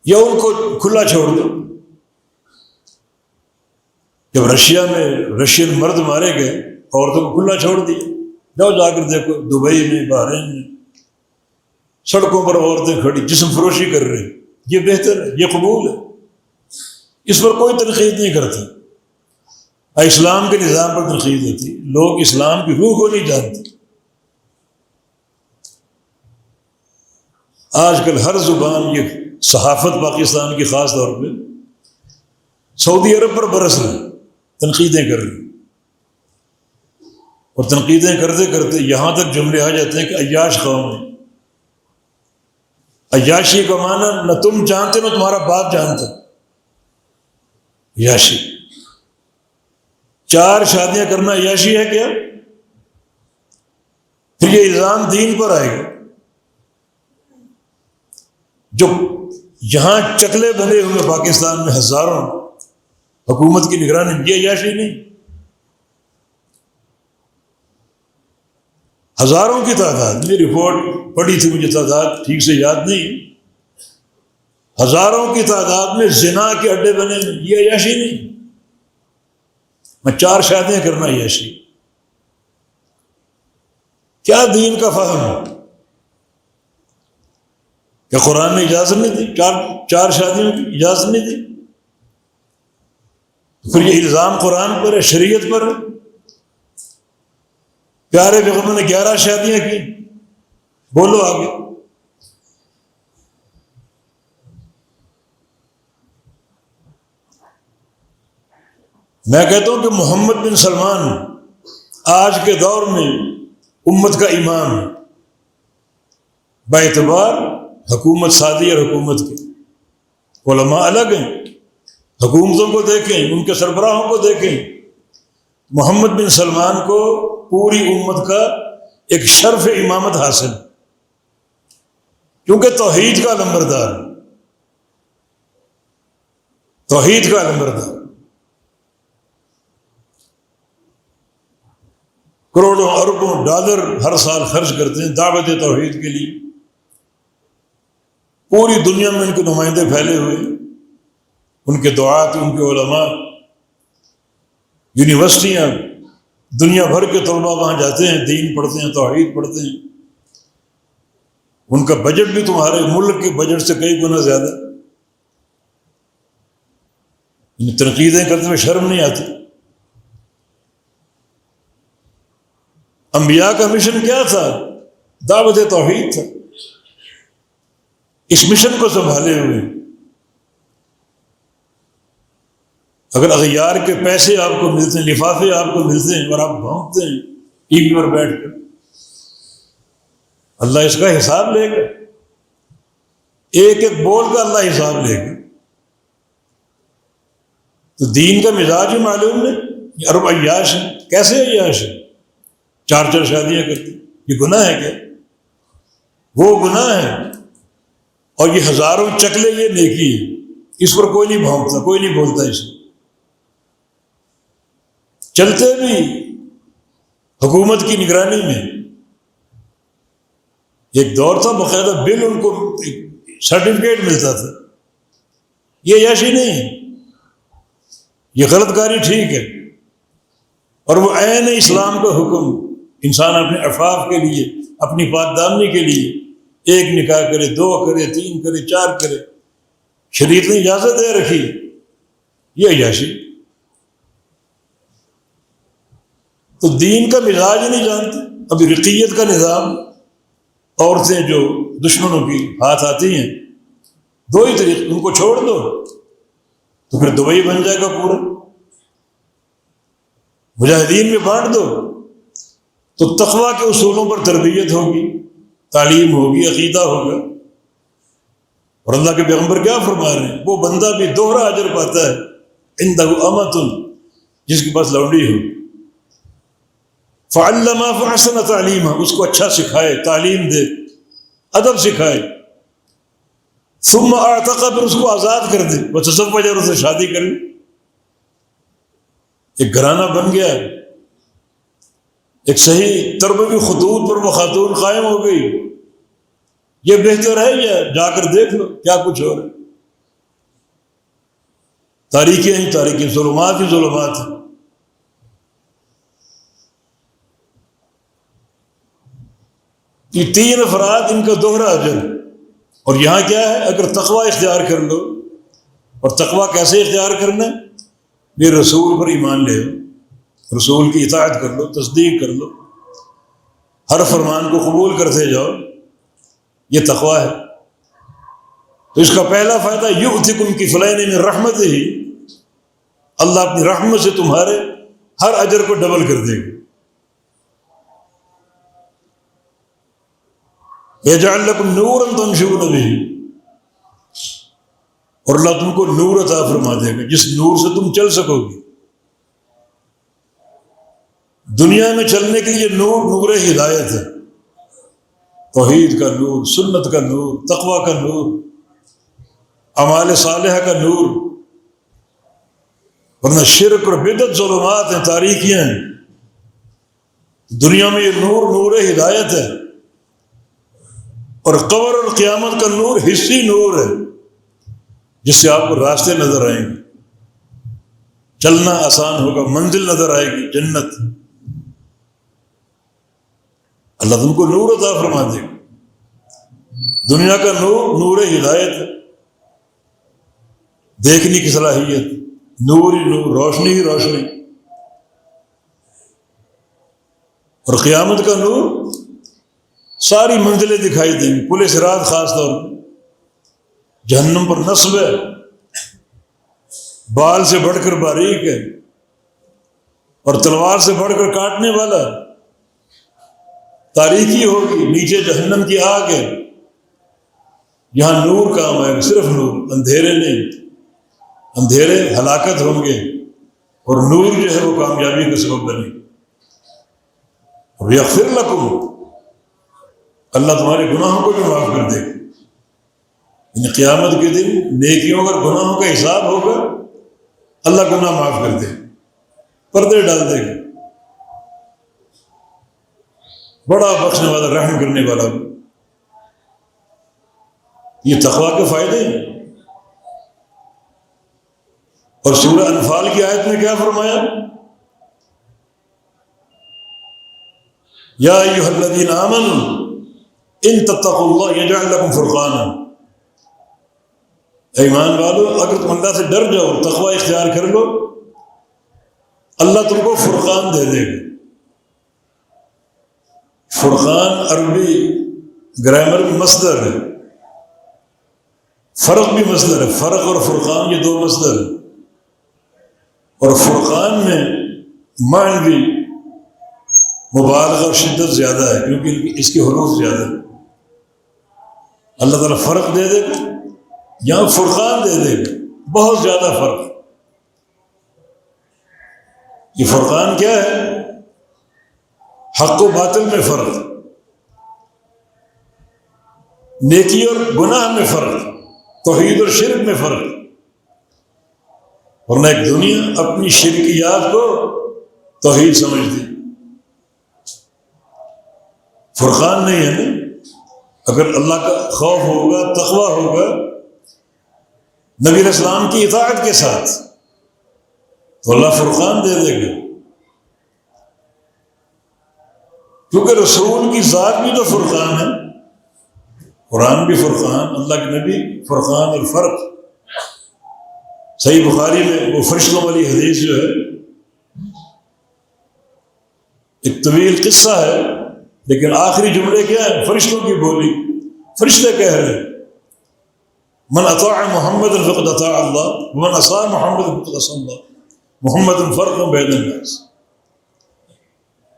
یا ان کو کھلا چھوڑ دو۔ جب رشیا میں رشین مرد مارے گئے، عورتوں کو کھلا چھوڑ دیا، جاؤ جا کر دیکھو دبئی میں، بحرین میں، سڑکوں پر عورتیں کھڑی جسم فروشی کر رہی، یہ بہتر ہے، یہ قبول ہے۔ اس پر کوئی تنقید نہیں کرتا، اسلام کے نظام پر تنقید ہوتی، لوگ اسلام کی روح کو نہیں جانتے۔ آج کل ہر زبان، یہ صحافت پاکستان کی خاص طور پہ سعودی عرب پر برس رہے، تنقیدیں کر رہے، اور تنقیدیں کرتے کرتے یہاں تک جملے آ جاتے ہیں کہ عیاش قوم ہے۔ عیاشی کا معنی نہ تم جانتے نہ تمہارا باپ جانتا، عیاشی۔ 4 شادیاں کرنا عیاشی ہے کیا؟ پھر یہ الزام دین پر آئے گا۔ جو یہاں چکلے بنے ہوئے پاکستان میں ہزاروں حکومت کی نگرانی، یہ عیاشی نہیں؟ ہزاروں کی تعداد، یہ رپورٹ پڑھی تھی، مجھے تعداد ٹھیک سے یاد نہیں، ہزاروں کی تعداد میں زنا کے اڈے بنے، یہ عیاشی نہیں؟ میں 4 شادیاں کرنا عیاشی؟ کیا دین کا فہم ہے؟ کہ قرآن نے اجازت نہیں دی، 4 شادیوں کی اجازت نہیں دی؟ پھر یہ الزام قرآن پر ہے، شریعت پر ہے۔ پیارے پیغمبر نے 11 شادیاں کی، بولو آگے۔ میں کہتا ہوں کہ محمد بن سلمان آج کے دور میں امت کا امام ہے، باعتبار حکومت سادی اور حکومت کے۔ علماء الگ ہیں، حکومتوں کو دیکھیں، ان کے سربراہوں کو دیکھیں، محمد بن سلمان کو پوری امت کا ایک شرف امامت حاصل، کیونکہ توحید کا لمبردار، توحید کا لمبردار، کروڑوں اربوں ڈالر ہر سال خرچ کرتے ہیں دعوت توحید کے لیے۔ پوری دنیا میں ان کے نمائندے پھیلے ہوئے، ان کے دعات، ان کے علماء، یونیورسٹیاں، دنیا بھر کے طلباء وہاں جاتے ہیں، دین پڑھتے ہیں، توحید پڑھتے ہیں۔ ان کا بجٹ بھی تمہارے ملک کے بجٹ سے کئی گنا زیادہ۔ ان تنقیدیں کرتے ہوئے شرم نہیں آتی؟ انبیاء کا مشن کیا تھا؟ دعوت توحید تھا۔ اس مشن کو سنبھالے ہوئے اگر اغیار کے پیسے آپ کو ملتے ہیں، لفافے آپ کو ملتے ہیں، اور آپ بھونکتے ہیں ٹی وی پر بیٹھ کر، اللہ اس کا حساب لے گا، ایک ایک بول کا اللہ حساب لے گا۔ تو دین کا مزاج ہی معلوم نہیں، عرب عیاش ہے، کیسے عیاش ہے؟ 4 شادیاں کرتے، یہ گناہ ہے کیا؟ وہ گناہ ہے، اور یہ ہزاروں چکلے یہ نیکی ہے، اس پر کوئی نہیں بھونکتا، کوئی نہیں بولتا اسے۔ چلتے بھی حکومت کی نگرانی میں، ایک دور تھا باقاعدہ بل ان کو سرٹیفکیٹ ملتا تھا، یہ عیاشی نہیں ہے، یہ غلط کاری ٹھیک ہے، اور وہ عین اسلام کا حکم، انسان اپنے عفاف کے لیے، اپنی پاک دامنی کے لیے 1 نکاح کرے، 2 کرے، 3 کرے، 4 کرے، شریعت نے اجازت دے رکھی، یہ عیاشی۔ تو دین کا مزاج ہی نہیں جانتے۔ ابھی رقیت کا نظام، عورتیں جو دشمنوں کی ہاتھ آتی ہیں، 2 ہی طریقے، ان کو چھوڑ دو تو پھر دبئی بن جائے گا پورا، مجاہدین میں بانٹ دو تو تقویٰ کے اصولوں پر تربیت ہوگی، تعلیم ہوگی، عقیدہ ہوگا۔ اور اللہ کے پیغمبر کیا فرما رہے ہیں؟ وہ بندہ بھی دوہرا اجر پاتا ہے، عندہ امۃ، جس کے پاس لونڈی ہو، فعلم فاحسن تعلیمہ، اس کو اچھا سکھائے، تعلیم دے، ادب سکھائے، ثم اعتق، پھر اس کو آزاد کر دے، وتزوج، اور اسے شادی کرے، ایک گھرانہ بن گیا، ایک صحیح تربوی خطوط پر وہ خاتون قائم ہو گئی۔ یہ بہتر ہے یا جا کر دیکھ لو کیا کچھ ہو رہا ہے؟ تاریکیاں ہی تاریکیاں، ظلمات ہی ظلمات ہیں۔ یہ 3 افراد، ان کا دوہرا اجر، اور یہاں کیا ہے؟ اگر تقویٰ اختیار کر لو اور تقویٰ کیسے اختیار کرنا ہے؟ میرے رسول پر ایمان لے آؤ، رسول کی اطاعت کر لو، تصدیق کر لو، ہر فرمان کو قبول کرتے جاؤ، یہ تقویٰ ہے۔ تو اس کا پہلا فائدہ یؤتکم کفلین من رحمتہ ہی، اللہ اپنی رحمت سے تمہارے ہر اجر کو ڈبل کر دے گا۔ یجعل لکم نورا تمشون بہ، اور اللہ تم کو نور عطا فرما دے گا جس نور سے تم چل سکو گے۔ دنیا میں چلنے کے لیے نور، نور ہدایت ہے، توحید کا نور، سنت کا نور، تقویٰ کا نور، اعمال صالحہ کا نور، ورنہ شرک اور بدعت ظلمات ہیں، تاریکیاں ہیں۔ دنیا میں یہ نور، نور ہدایت ہے، اور قبر اور قیامت کا نور حصی نور ہے، جس سے آپ کو راستے نظر آئیں گے، چلنا آسان ہوگا، منزل نظر آئے گی، جنت۔ اللہ تم کو نور عطا فرما دے گا۔ دنیا کا نور، نور ہدایت ہے، دیکھنے کی صلاحیت، نور ہی نور، روشنی ہی روشنی۔ اور قیامت کا نور ساری منزلیں دکھائی دیں گی، پل صراط خاص طور پر، جہنم پر نصب ہے، بال سے بڑھ کر باریک ہے، اور تلوار سے بڑھ کر کاٹنے والا ہے، تاریکی ہوگی، نیچے جہنم کی آگ ہے، یہاں نور کام آئے گا، صرف نور، اندھیرے نہیں، اندھیرے ہلاکت ہوں گے، اور نور جو ہے وہ کامیابی کا سبب بنے گا۔ اور یغفر لکم، اللہ تمہارے گناہوں کو بھی معاف کر دے گا۔ یعنی قیامت کے دن نیکیوں اور گناہوں کا حساب ہوگا، اللہ گناہ معاف کر دے گا، پردے ڈال دے گا، بڑا بخشنے والا، رحم کرنے والا۔ یہ تقویٰ کے فائدے ہیں۔ اور سورہ انفال کی آیت میں کیا فرمایا؟ یا ایھا الذین آمنوا ان تتقوا اللہ یجعل لکم فرقانا، ایمان والو اگر تم اللہ سے ڈر جاؤ اور تقوی اختیار کر لو، اللہ تم کو فرقان دے دے گا۔ فرقان عربی گرامر میں مصدر ہے، فرق بھی مصدر ہے، فرق اور فرقان یہ دو مصدر ہیں، اور فرقان میں معنی بھی مبالغہ اور شدت زیادہ ہے، کیونکہ اس کے حروف زیادہ ہے۔ اللہ تعالیٰ فرق دے دے گا، یہاں فرقان دے دے گا، بہت زیادہ فرق۔ یہ فرقان کیا ہے؟ حق و باطل میں فرق، نیکی اور گناہ میں فرق، توحید اور شرک میں فرق۔ ورنہ ایک دنیا اپنی شرکیات کو توحید سمجھتی، فرقان نہیں ہے نا۔ اگر اللہ کا خوف ہوگا، تقویٰ ہوگا نبی علیہ السلام کی اطاعت کے ساتھ، تو اللہ فرقان دے دے گا، کیونکہ رسول کی ذات بھی تو فرقان ہے، قرآن بھی فرقان، اللہ کے نبی فرقان اور فرق۔ صحیح بخاری میں وہ فرشتوں والی حدیث جو ہے، ایک طویل قصہ ہے، لیکن آخری جملے کیا ہے؟ فرشتوں کی بولی، فرشتے کہہ رہے ہیں من اطاع محمد فقد اطاع اللہ ومن عصى محمد فقد عصى اللہ، محمد فرق بین الناس،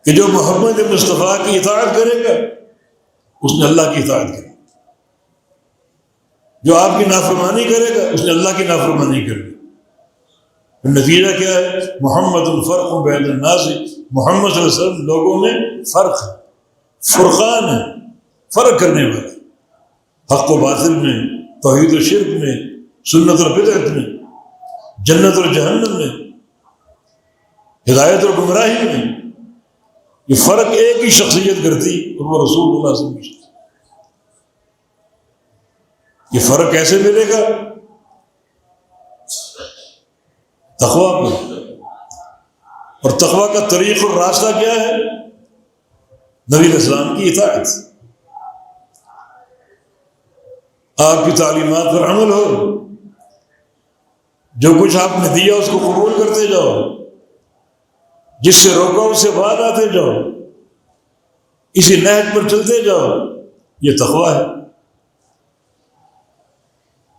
کہ جو محمد مصطفیٰ کی اطاعت کرے گا اس نے اللہ کی اطاعت کرے گا، جو آپ کی نافرمانی کرے گا اس نے اللہ کی نافرمانی کرے گا۔ نتیجہ کیا ہے؟ محمد فرق بین الناس، محمد صلی اللہ علیہ وسلم لوگوں میں فرق ہے، فرقان ہے، فرق کرنے والا، حق و باطل میں، توحید و شرک میں، سنت اور بدعت میں، جنت اور جہنم میں، ہدایت اور گمراہی میں۔ یہ فرق ایک ہی شخصیت کرتی، اور وہ رسول اللہ صلی اللہ علیہ وسلم۔ یہ فرق کیسے ملے گا؟ تقویٰ پر۔ اور تقویٰ کا طریق اور راستہ کیا ہے؟ نبی علیہ السلام کی اطاعت، آپ کی تعلیمات پر عمل ہو، جو کچھ آپ نے دیا اس کو قبول کرتے جاؤ، جس سے روکا اس سے بعد آتے جاؤ، اسی نہج پر چلتے جاؤ، یہ تقویٰ ہے۔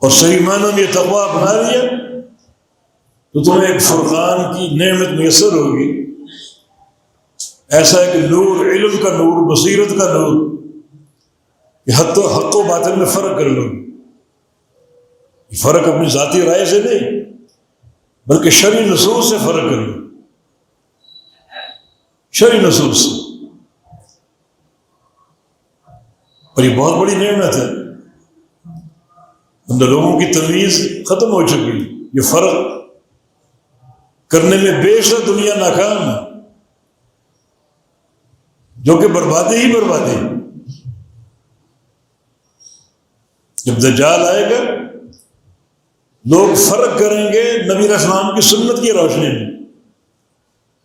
اور صحیح معنوں میں یہ تقویٰ اپنا لیا تو تمہیں ایک فرقان کی نعمت میسر ہوگی، ایسا ہے کہ نور، علم کا نور، بصیرت کا نور، کہ حق و باطل میں فرق کر لو۔ یہ فرق اپنی ذاتی رائے سے نہیں بلکہ شرعی نصوص سے فرق کر لو، شرعی نصوص سے۔ اور یہ بہت بڑی نعمت ہے، ان لوگوں کی تمیز ختم ہو چکی، یہ فرق کرنے میں بے شک دنیا ناکام ہے، جو کہ بربادی ہی بربادی۔ جب دجال آئے گا لوگ فرق کریں گے نبی علیہ السلام کی سنت کی روشنی میں،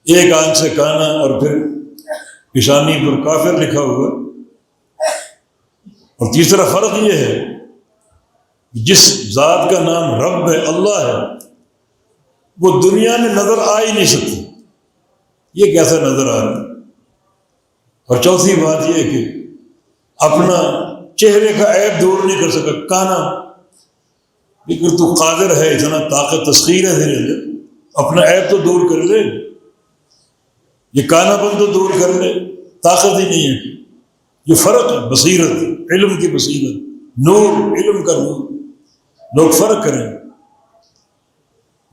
ایک آنکھ سے کانا اور پھر پیشانی پر کافر لکھا ہوا۔ اور تیسرا فرق یہ ہے کہ جس ذات کا نام رب ہے، اللہ ہے، وہ دنیا میں نظر آ ہی نہیں سکتی، یہ کیسا نظر آ رہا ہے۔ اور چوتھی بات یہ ہے کہ اپنا چہرے کا عیب دور نہیں کر سکا، کانا، لیکن تو قادر ہے، اتنا طاقت تسخیر ہے تیرے اندر، اپنا عیب تو دور کر لے، یہ کانا پن تو دور کر لے، طاقت ہی نہیں ہے۔ یہ فرق ہے، بصیرت، علم کی بصیرت، نور، علم کا نور، لوگ فرق کریں۔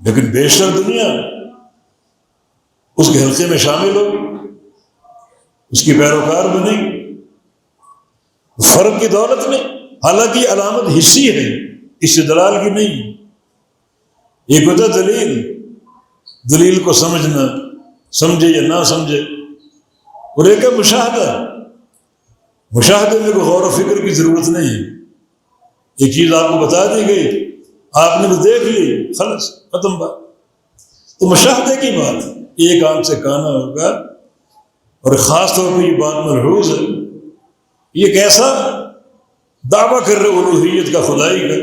لیکن بیشتر دنیا اس کے حلقے میں شامل ہو، اس کی پیروکار بنے، فرق کی دولت میں، حالانکہ یہ علامت حصی ہے، استدلال کی نہیں۔ ایک ہوتا دلیل، دلیل کو سمجھنا، سمجھے یا نہ سمجھے، اور ایک ہے مشاہدہ، مشاہدے میں کوئی غور و فکر کی ضرورت نہیں ہے۔ ایک چیز آپ کو بتا دی گئی، آپ نے تو دیکھ لی، خلاص ختم بات۔ تو مشاہدے کی بات، ایک آنکھ سے کانا ہوگا، اور خاص طور پہ یہ بات ملحوظ ہے، یہ کیسا دعویٰ کر رہے الوہیت کا، خدائی کا،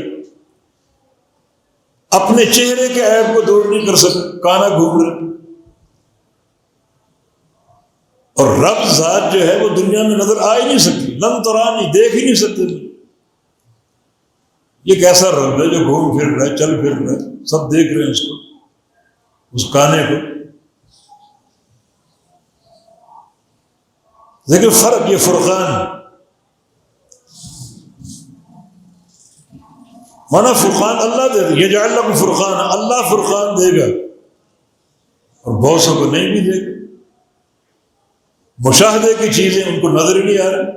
اپنے چہرے کے عیب کو دور نہیں کر سکتا، کانا گھوم رہے، اور رب ذات جو ہے وہ دنیا میں نظر آ ہی نہیں سکتی، لن ترانی، دیکھ ہی نہیں سکتے۔ یہ کیسا رب ہے جو گھوم پھر رہا ہے، چل پھر رہا ہے، سب دیکھ رہے ہیں اس کو، اس کانے کو۔ لیکن فرق یہ فرقان، مانا فرقان اللہ دے گا، یجعل لکم فرقان، اللہ فرقان دے گا، اور بہت سو کو نہیں بھی دے گا۔ مشاہدے کی چیزیں ان کو نظر ہی نہیں آ رہی،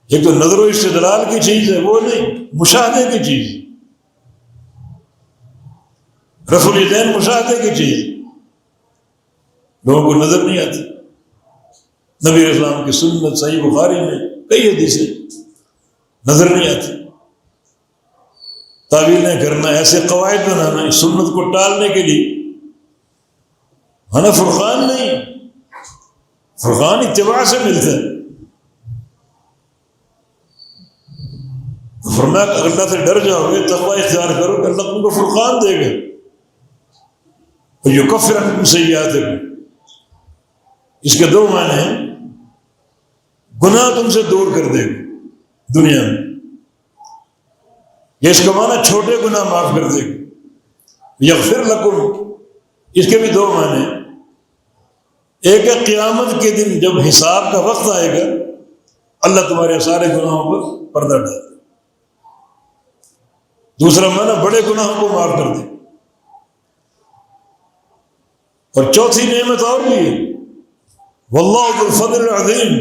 ایک تو نظر و استدلال کی چیز ہے، وہ نہیں، مشاہدے کی چیز، رفع الیدین مشاہدے کی چیز لوگوں کو نظر نہیں آتی۔ نبی علیہ السلام کی سنت صحیح بخاری میں کئی حدیثیں نظر نہیں آتی۔ تعویلیں کرنا، ایسے قواعد بنانا اس سنت کو ٹالنے کے لیے، ہاں، فرقان نہیں، فرقان اتباع سے ملتا ہے۔ فرمایا کہ اللہ سے ڈر جاؤ گے، تقوی اختیار کرو کہ اللہ تم کو فرقان دے گا، اور یکفر عنکم سیئاتکم۔ اس کے دو معنی ہیں، گناہ تم سے دور کر دے گا دنیا میں، یا اس کا معنی چھوٹے گناہ معاف کر دے گا، یغفر لکم، اس کے بھی دو معنی ہیں۔ ایک ہے قیامت کے دن جب حساب کا وقت آئے گا، اللہ تمہارے سارے گناہوں پر پردہ ڈال دے۔ دوسرا معنی بڑے گناہوں کو معاف کر دے۔ اور چوتھی نعمت اور بھی ہے، واللہ ذو الفضل العظیم۔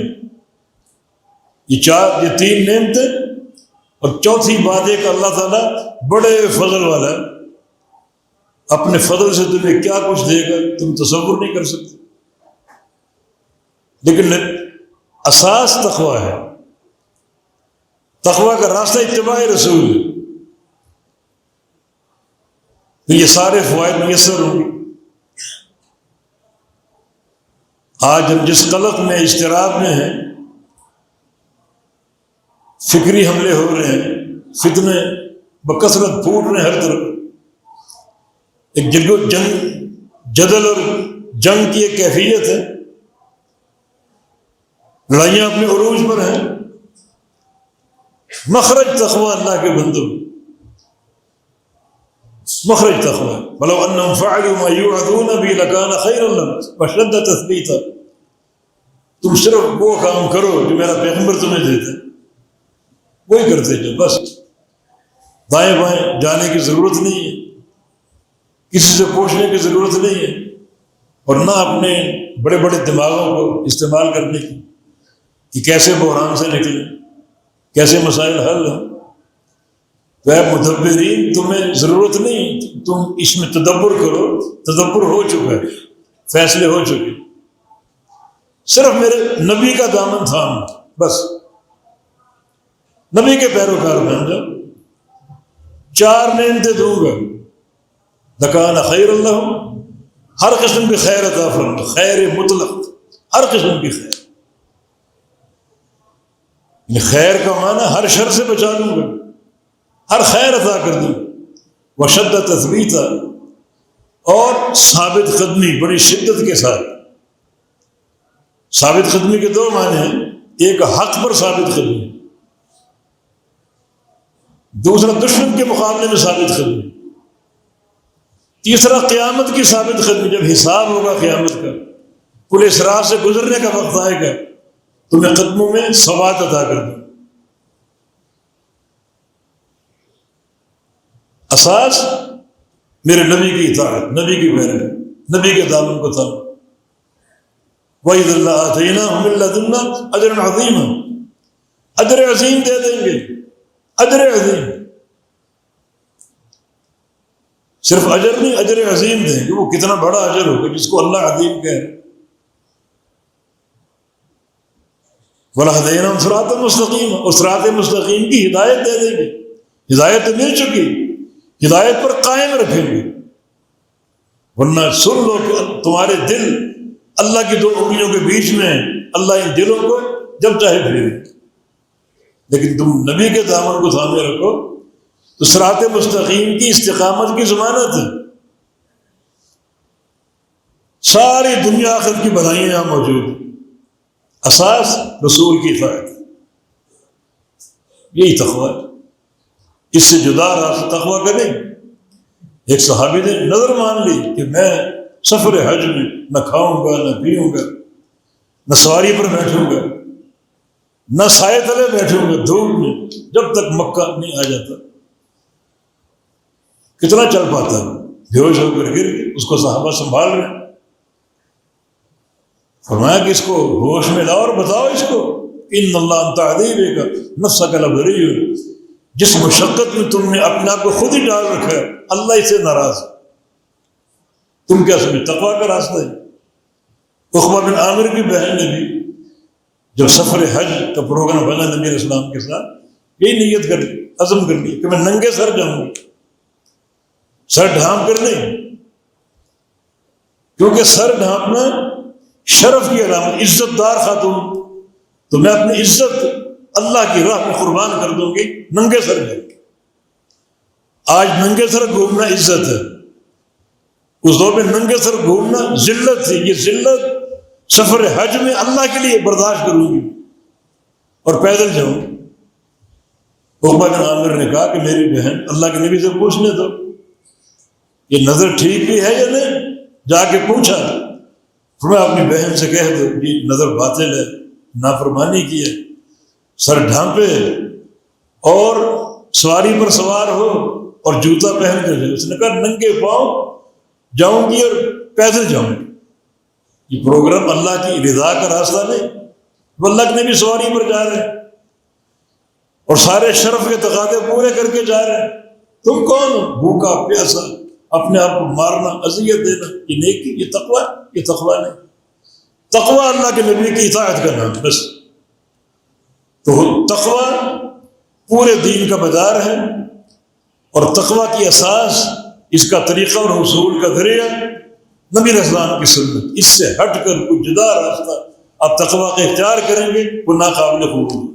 یہ تین نعمتیں، اور چوتھی بات ہے کہ اللہ تعالیٰ بڑے فضل والا ہے، اپنے فضل سے تمہیں کیا کچھ دے گا تم تصور نہیں کر سکتے۔ لیکن اساس تقویٰ ہے، تقویٰ کا راستہ اتباع رسول ہے، تو یہ سارے فوائد میسر ہوں گے۔ آج ہم جس قلق میں، اضطراب میں ہیں، فکری حملے ہو رہے ہیں، فتنے، بکثرت پھوٹ رہے ہیں ہر طرف. ایک جدل اور جنگ کی ایک کیفیت ہے. لڑائیاں اپنے عروج پر ہیں. مخرج تقوی اللہ کے بندوں، مخرج تقوی. ولو انہم فعلوا ما یوعظون به لکان خیرا لهم واشد تثبیتا. تم صرف وہ کام کرو جو میرا پیغمبر تمہیں دیتا ہے، وہی کرتے جو. بس دائیں بائیں جانے کی ضرورت نہیں ہے، کسی سے پوچھنے کی ضرورت نہیں ہے، اور نہ اپنے بڑے بڑے دماغوں کو استعمال کرنے کی کہ کیسے بحران سے نکلیں، کیسے مسائل حل ہوں. تو اے مدبرین، تمہیں ضرورت نہیں، تم اس میں تدبر کرو. تدبر ہو چکا ہے، فیصلے ہو چکے. صرف میرے نبی کا دامن تھام، بس نبی کے پیروکار بن جاؤ. 4 نعمتیں دوں گا، لکان خیر اللہ، ہر قسم کی خیر عطا فرماؤں. خیر مطلق، ہر قسم کی خیر. خیر کا معنی ہر شر سے بچا دوں گا، ہر خیر عطا کر دوں. وشد تثبیتا، اور ثابت قدمی، بڑی شدت کے ساتھ. ثابت قدمی کے 2 معنی ہیں. ایک حق پر ثابت قدمی، دوسرا دشمن کے مقابلے میں ثابت قدمی، تیسرا قیامت کی ثابت قدمی. جب حساب ہوگا قیامت کا، پورے صراط سے گزرنے کا وقت آئے گا، تو میں قدموں میں ثبات عطا کر دوں. اساس میرے نبی کی اطاعت، نبی کی پیروی، نبی کے دامن کو تھام. وَإِذَا لَآتَيْنَاهُم مِّن لَّدُنَّا أَجْرًا عَظِيمًا، اجر عظیم دے دیں گے، اجر عظیم. صرف اجر نہیں، اجر عظیم دیں گے. وہ کتنا بڑا اجر ہوگا جس کو اللہ عظیم کہہ رہے. وَلَهَدَيْنَاهُمْ صِرَاطًا مُسْتَقِيمًا، اور صراط مستقیم کی ہدایت دے دیں گے. ہدایت تو مل چکی، ہدایت پر قائم رکھیں گے. ورنہ سن لو کہ تمہارے دل اللہ کی 2 انگلیوں کے بیچ میں ہیں. اللہ ان دلوں کو جب چاہے پھیرے. لیکن تم نبی کے دامن کو تھامے رکھو تو صراط مستقیم کی استقامت کی ضمانت ہے. ساری دنیا آخرت کی بھلائیاں یہاں موجود ہیں. اساس رسول کی اطاعت، یہی تقوی ہے. اس سے جدا راستہ تقوی کریں. ایک صحابی نے نظر مان لی کہ میں سفر حج میں نہ کھاؤں گا، نہ پیوں گا، نہ سواری پر بیٹھوں گا، نہ سائے تلے بیٹھوں گا دھوپ میں، جب تک مکہ نہیں آ جاتا. کتنا چل پاتا، بے ہوش ہو کر گر گئے. اس کو صحابہ سنبھال رہے. فرمایا کہ اس کو ہوش میں لاؤ اور بتاؤ اس کو، ان اللہ انت عذیبک نفسک لبری. جس مشقت میں تم نے اپنے آپ کو خود ہی ڈال رکھا ہے، اللہ اس سے ناراض. تم کیا سمجھ تقویٰ کا راستہ ہے؟ عقبہ بن عامر کی بہن نے بھی جب سفر حج کا پروگرام بنا نبی علیہ السلام کے ساتھ، یہی نیت کر لی، عزم کر لی کہ میں ننگے سر جاؤں گی. سر ڈھانپ کر نہیں، کیونکہ سر ڈھانپنا شرف کی علامت. عزت دار خاتون، تو میں اپنی عزت اللہ کی راہ میں قربان کر دوں گی ننگے سر جا کے. آج ننگے سر گھومنا عزت ہے، اس دور میں ننگے سر گھومنا ذلت تھی. یہ ذلت سفر حج میں اللہ کے لیے برداشت کروں گی اور پیدل جاؤں. عقبہ بن عامر نے کہا کہ میری بہن اللہ کے نبی سے پوچھنے دو یہ نظر ٹھیک بھی ہے یا نہیں. جا کے پوچھا، میں اپنی بہن سے کہہ دو یہ نظر باطل ہے، نافرمانی کی ہے. سر ڈھانپے اور سواری پر سوار ہو اور جوتا پہن کر جائے. اس نے کہا ننگے پاؤں جاؤں گی اور پیدل جاؤں گی. یہ پروگرام اللہ کی رضا کا راستہ نہیں. وہ اللہ کے نبی سواری پر جا رہے ہیں اور سارے شرف کے تقاضے پورے کر کے جا رہے ہیں. تم کون ہو؟ بھوکا پیاسا، اپنے آپ کو مارنا، اذیت دینا. یہ نیکی، یہ تقویٰ؟ یہ تقویٰ نہیں. تقویٰ اللہ کے نبی کی اطاعت کا نام بس. تو تقویٰ پورے دین کا مدار ہے، اور تقویٰ کی اساس، اس کا طریقہ اور حصول کا ذریعہ نبی علیہ السلام کی سنت. اس سے ہٹ کر کوئی جدا راستہ آپ تقویٰ کا اختیار کریں گے وہ ناقابل قبول.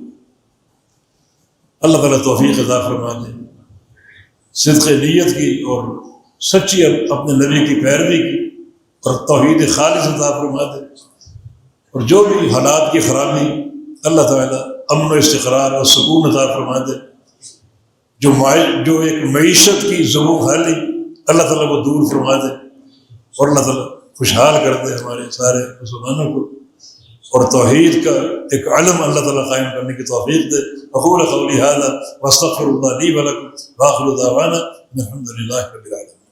اللہ تعالیٰ توفیق عطا فرما دے. صدق نیت کی اور سچی اپنے نبی کی پیروی کی اور توحید خالص عطا فرما دے، اور جو بھی حالات کی خرابی اللہ تعالیٰ امن و استقرار اور سکون عطا فرما دے، جو ایک معیشت کی ضرور حالی اللہ تعالیٰ کو دور فرما دے، اور اللہ تعالیٰ خوشحال کر دے ہمارے سارے مسلمانوں کو، اور توحید کا ایک علم اللہ تعالیٰ قائم کرنے کی توفیق دے۔ اقول قولی ھذا واستغفر اللہ لی ولکم وآخر دعوانا ان الحمد للہ رب العالمین۔